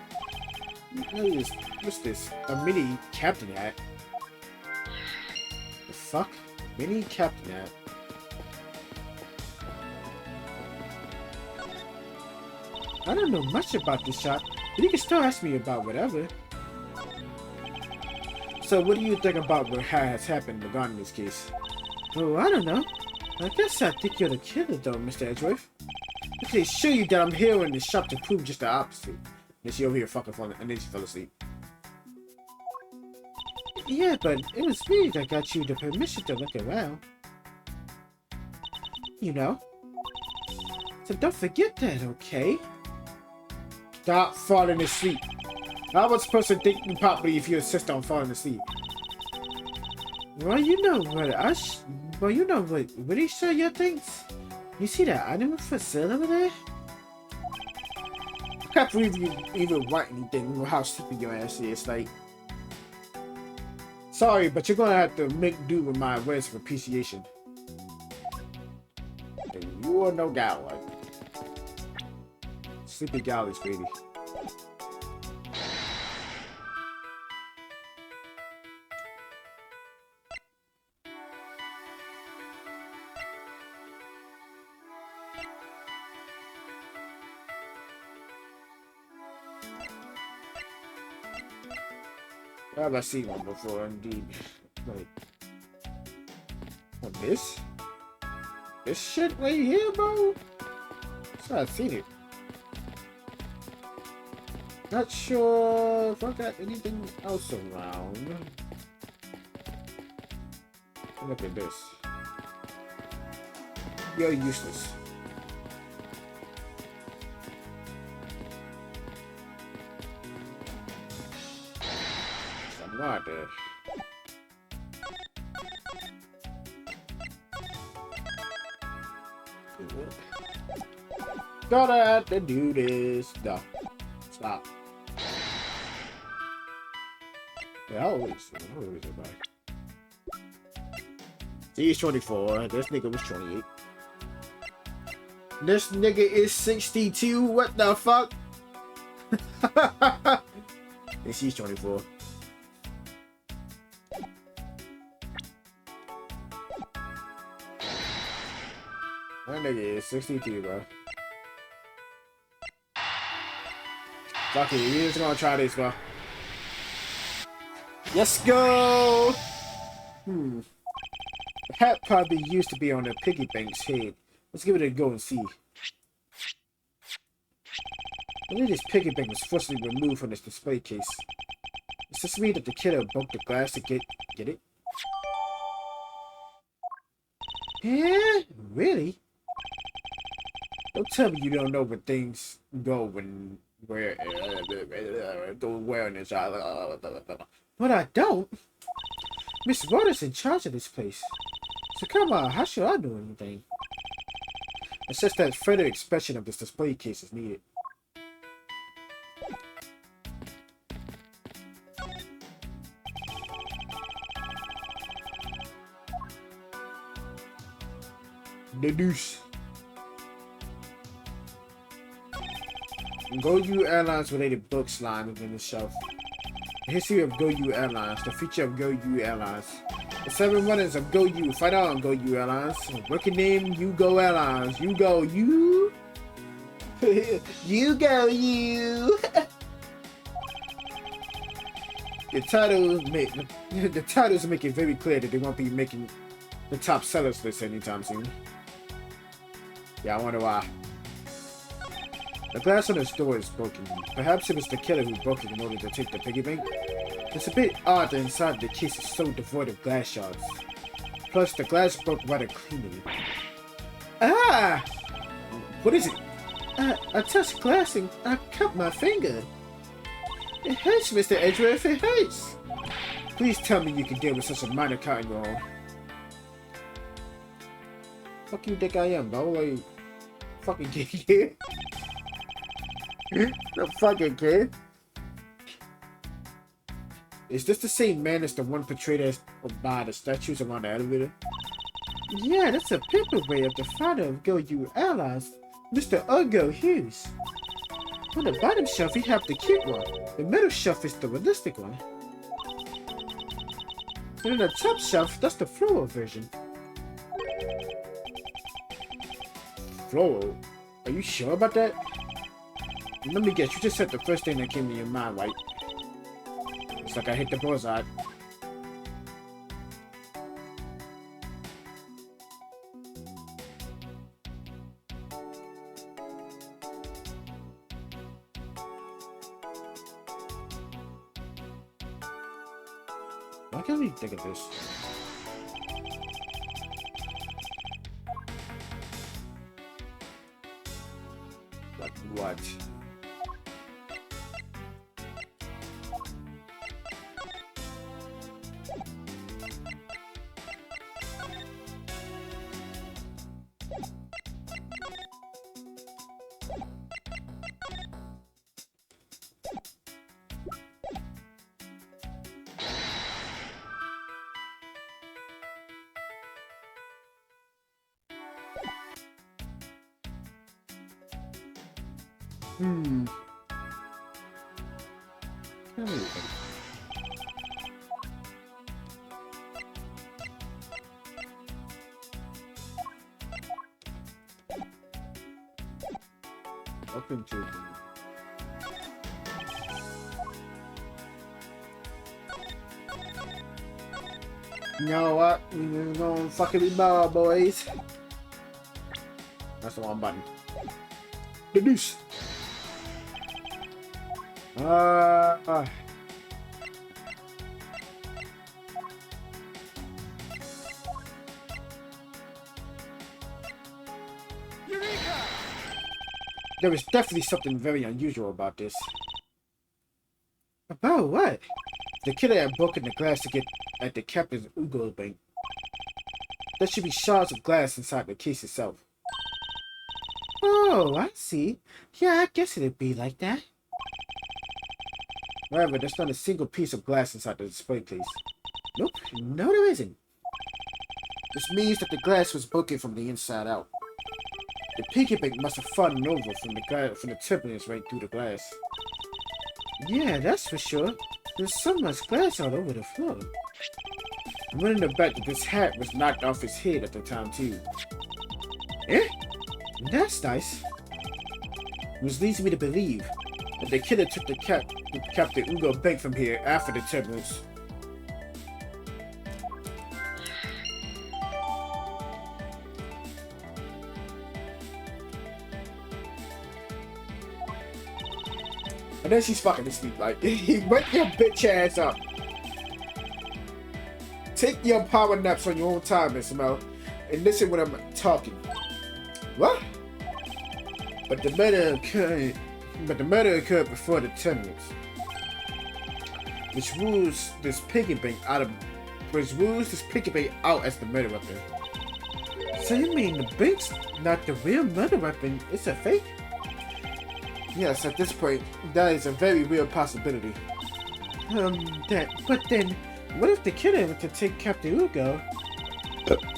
S1: What's this? A mini captain hat? The fuck? Mini captain hat? I don't know much about this shop, but you can still ask me about whatever. So what do you think about what has happened regarding this case? Oh, I don't know. I guess I think you're the killer though, Mr. Edgeworth. I can assure you that I'm here in the shop to prove just the opposite. And she over here fucking falling, and then she fell asleep. Yeah, but it was me that got you the permission to look around. You know? So don't forget that, okay? Stop falling asleep. How was supposed to think you properly if you insist on falling asleep? Well, you know what what he said your things? You see that item for sale over there? I can't believe you even write anything with how stupid your ass is. Like, sorry, but you're gonna have to make do with my words of appreciation. And you are no gala. Sleepy galleys, baby. Have I seen one before? Indeed. Wait. What, this? This shit right here, bro? So I've seen it. Not sure if I got anything else around. Look at this. You're useless. I'm not there. Gotta have to do this. No. Stop. Yeah, always everybody. He's 24. This nigga was 28. This nigga is 62. What the fuck? And she's 24. That nigga is 62, bro. Fuck it, we just gonna try this, bro. Let's go! The hat probably used to be on the piggy bank's head. Let's give it a go and see. I think this piggy bank was forcibly removed from this display case. It's just me that the killer broke the glass to get it? Yeah? Really? Don't tell me you don't know where things go when go where in this. But I don't. Miss Waters in charge of this place. So come on, how should I know anything? It's just that further inspection of this display case is needed. The deuce. GoU Airlines related books line within the shelf. The history of GoU Airlines, the future of GoU Airlines. The 7 runners of GoU, fight on GoU Airlines. Working name, you go Airlines. You go, you. You go, you. The titles make it very clear that they won't be making the top sellers list anytime soon. Yeah, I wonder why. The glass on his door is broken. Perhaps it was the killer who broke it in order to take the piggy bank. It's a bit odd that inside the case is so devoid of glass shards. Plus, the glass broke rather cleanly. Ah! What is it? I touched glass and I cut my finger. It hurts, Mr. Edgeworth, it hurts. Please tell me you can deal with such a minor cut on your own. Fuck you think I am, bro? Like, fucking kid. The fucking kid. Is this the same man as the one portrayed as by the statues around the elevator? Yeah, that's a paperweight of the founder of GoU Airlines, Mr. Ugo Hughes. On the bottom shelf, we have the cute one. The middle shelf is the realistic one. And on the top shelf, that's the floral version. Floral? Are you sure about that? Let me guess, you just said the first thing that came to your mind, right? It's like I hit the bullseye. Why can't we think of this? Like what? Open to you know what? We're gonna fucking be ball, boys. That's the wrong button. The deuce. There is definitely something very unusual about this. About what? The killer had broken the glass to get at the captain's Ugo bank. There should be shards of glass inside the case itself. Oh, I see. Yeah, I guess it'd be like that. However, there's not a single piece of glass inside the display case. Nope, no there isn't. This means that the glass was broken from the inside out. The piggy bank must have fallen over from the turbulence right through the glass. Yeah, that's for sure. There's so much glass all over the floor. I'm willing to bet that this hat was knocked off his head at the time too. Eh? That's nice. Which leads me to believe that the killer took the Captain Ugo bank from here after the turbulence. And then she's fucking asleep, like, wake your bitch ass up. Take your power naps on your own time, Miss Mel, and listen when I'm talking. What? But the murder occurred before the turbulence, which rules this piggy bank out of was rules to pick a bait out as the murder weapon. So you mean the bait's not the real murder weapon, it's a fake? Yes, at this point, that is a very real possibility. But then, what if the killer went to take Captain Ugo?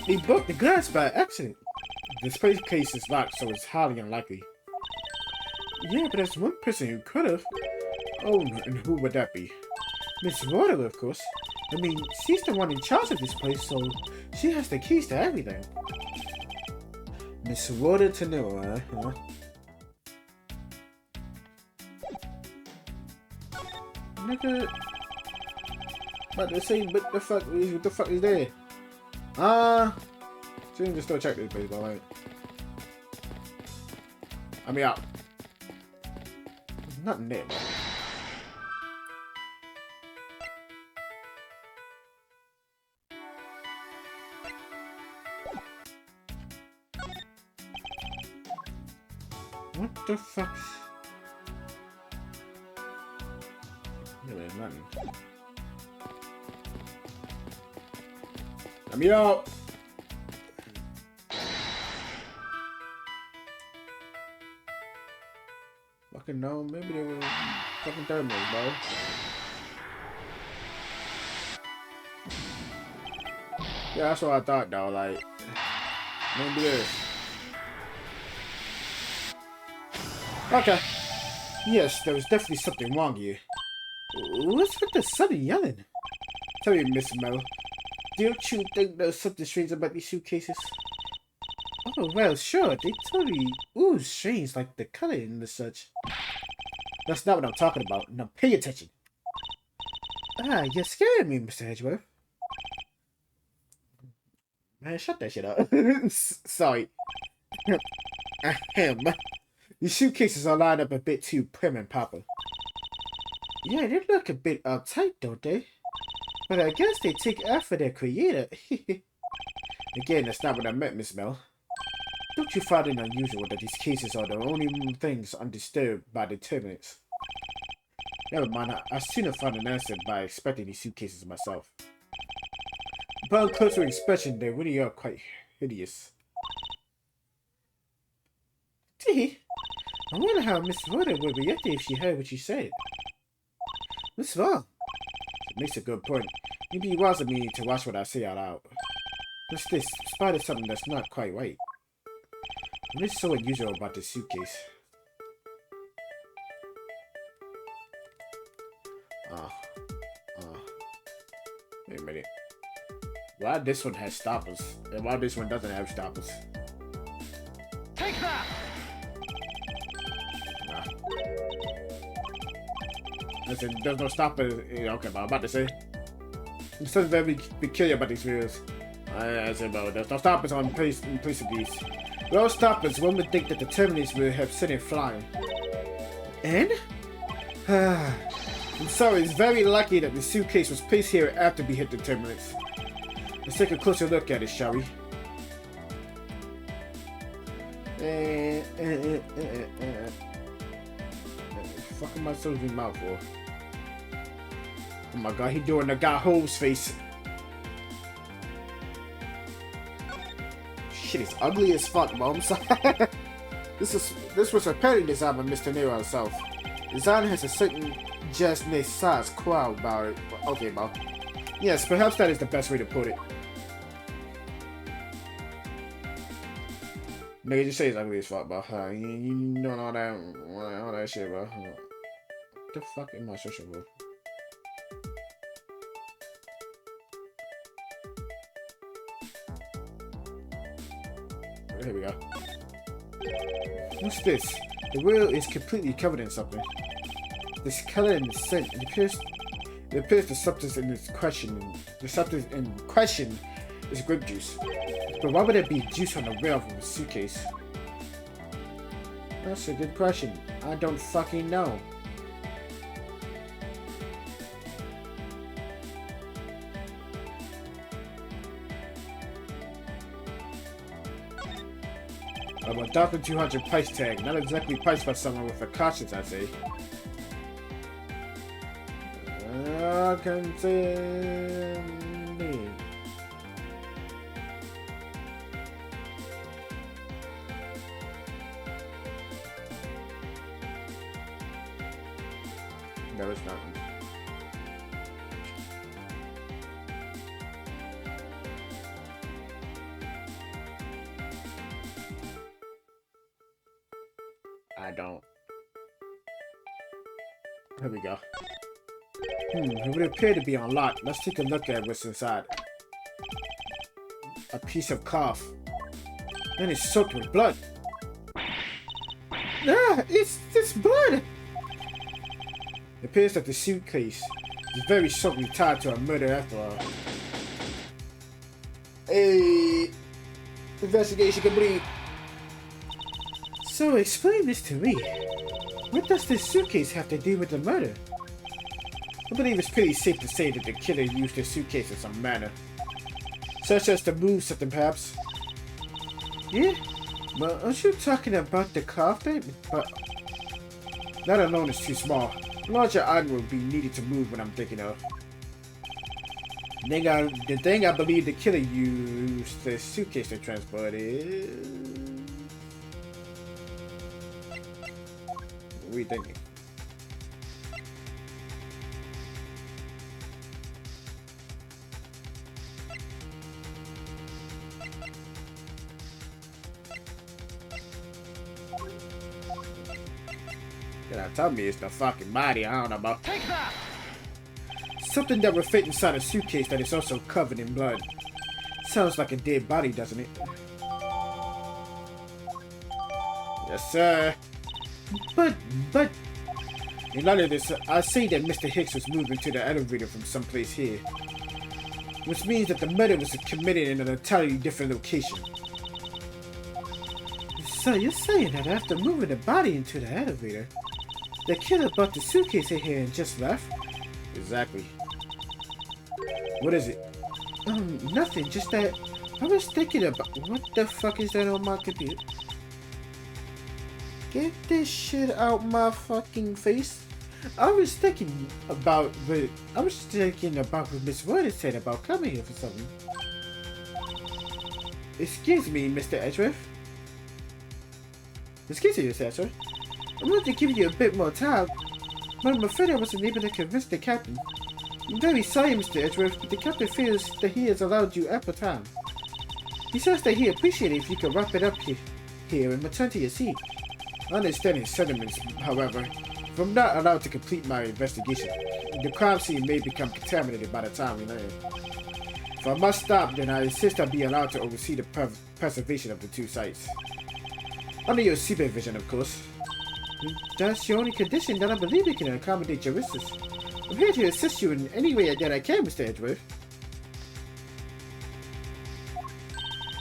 S1: He broke the glass by accident. This case is locked, so it's highly unlikely. Yeah, but there's one person who could have. Oh, and who would that be? Miss Water, of course. I mean, she's the one in charge of this place, so she has the keys to everything. Miss Water to know, huh? Nigga. About to say, what the fuck is there? So you can just go check this place, alright? I mean, out. There's nothing there, bro. What the fuck? No, there's nothing. I mean, out. Fucking no, maybe they were fucking thermals, bro. Yeah, that's what I thought, though. Like, maybe this. Okay. Yes, there was definitely something wrong here. What's with the sudden yelling? Tell me, Miss Mel. Don't you think there's something strange about these suitcases? Oh, well, sure. They totally ooze strange, like the color and the such. That's not what I'm talking about. Now pay attention. Ah, you're scaring me, Mr. Hedgeworth. Man, shut that shit up. Sorry. Ahem. These suitcases are lined up a bit too prim and proper. Yeah, they look a bit uptight, don't they? But I guess they take after their creator. Again, that's not what I meant, Miss Mel. Don't you find it unusual that these cases are the only things undisturbed by the turbulence? Never mind, I sooner find an answer by inspecting these suitcases myself. Upon closer inspection, they really are quite hideous. Gee, I wonder how Miss Rhoda would react if she heard what you said. What's wrong? It makes a good point. Maybe it wasn't me to watch what I say out loud. What's this? Spotted something that's not quite right. What is so unusual about this suitcase? Wait a minute. Why this one has stoppers, and why this one doesn't have stoppers?
S2: Take that!
S1: Nah. Listen, there's no stoppers. Okay, but I'm about to say. There's something very peculiar about these wheels. I said, but there's no stoppers in place of these. Without stoppers, one would think that the terminus will have sent it flying. And? I'm sorry, it's very likely that the suitcase was placed here after we hit the terminus. Let's take a closer look at it, shall we? What the fuck am I so zoom out for? Oh my god, he doing the guy Ho's face. Shit is ugly as fuck, bro. I'm sorry. This was a petty design by Mr. Nero himself. Design has a certain just nice size crowd about it. Okay, bro. Yes, perhaps that is the best way to put it. Nigga, just say it's ugly as fuck, bro. You know all that shit, bro. What the fuck am I searching for? Here we go. What's this? The wheel is completely covered in something. This color and the scent. It appears the substance in this question. The substance in question is grape juice. But why would there be juice on the rail from the suitcase? That's a good question. I don't fucking know. A 1,200 price tag. Not exactly priced by someone with a conscience, I'd say. I can say... No, it's not. I don't. Here we go. It would appear to be unlocked. Let's take a look at what's inside. A piece of cloth. And it's soaked with blood. Ah, it's blood! It appears that the suitcase is very certainly tied to a murder after all. Hey, investigation complete. So explain this to me. What does this suitcase have to do with the murder? I believe it's pretty safe to say that the killer used the suitcase in some manner. Such as to move something, perhaps. Yeah? Well, aren't you talking about the cloth thing? But that alone is too small. A larger item would be needed to move what I'm thinking of. The thing I believe the killer used the suitcase to transport is... What are we thinking? Tell me it's the fucking body. I don't know about.
S2: Take that!
S1: Something that would fit inside a suitcase that is also covered in blood. Sounds like a dead body, doesn't it? Yes, sir. But in light of this, I see that Mr. Hicks was moving to the elevator from someplace here, which means that the murder was committed in an entirely different location. So you're saying that after moving the body into the elevator, the killer brought the suitcase in here and just left? Exactly. What is it? Nothing. Just that I was thinking about... What the fuck is that on my computer? Get this shit out my fucking face. I was thinking about what Miss Wood said about coming here for something. Excuse me, Mr. Edgeworth. Excuse me, Mr. Edgeworth. I wanted to give you a bit more time, but I'm afraid I wasn't able to convince the captain. I'm very sorry, Mr. Edgeworth, but the captain feels that he has allowed you ample time. He says that he appreciates it if you could wrap it up here and return to your seat. I understand his sentiments, however. If I'm not allowed to complete my investigation, the crime scene may become contaminated by the time we land. If I must stop, then I insist I be allowed to oversee the preservation of the two sites. Under your supervision, of course. That's your only condition that I believe we can accommodate your wishes. I'm here to assist you in any way that I can, Mr. Edgeworth.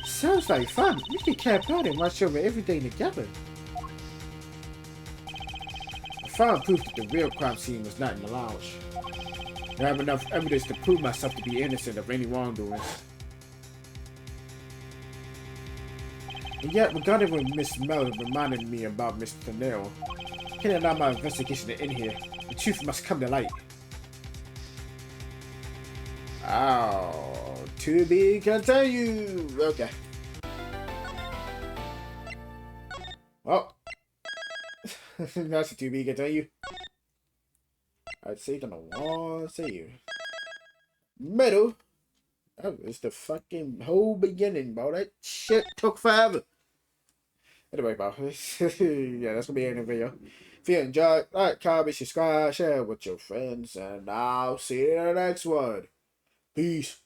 S1: Sounds like fun. We can camp out and watch over everything together. I found proof that the real crime scene was not in the lounge. I have enough evidence to prove myself to be innocent of any wrongdoings. And yet, regarding what Miss Mellon reminded me about Mr. Nero, I can't allow my investigation to end here. The truth must come to light. Oh, to be continued. Okay. Well, that's a to be continued. I'd saved on the wall. Save. Middle. Oh, it's the fucking whole beginning, bro. That shit took forever. Anyway, bro. Yeah, that's gonna be it in the video. If you enjoyed, like, comment, subscribe, share with your friends, and I'll see you in the next one. Peace.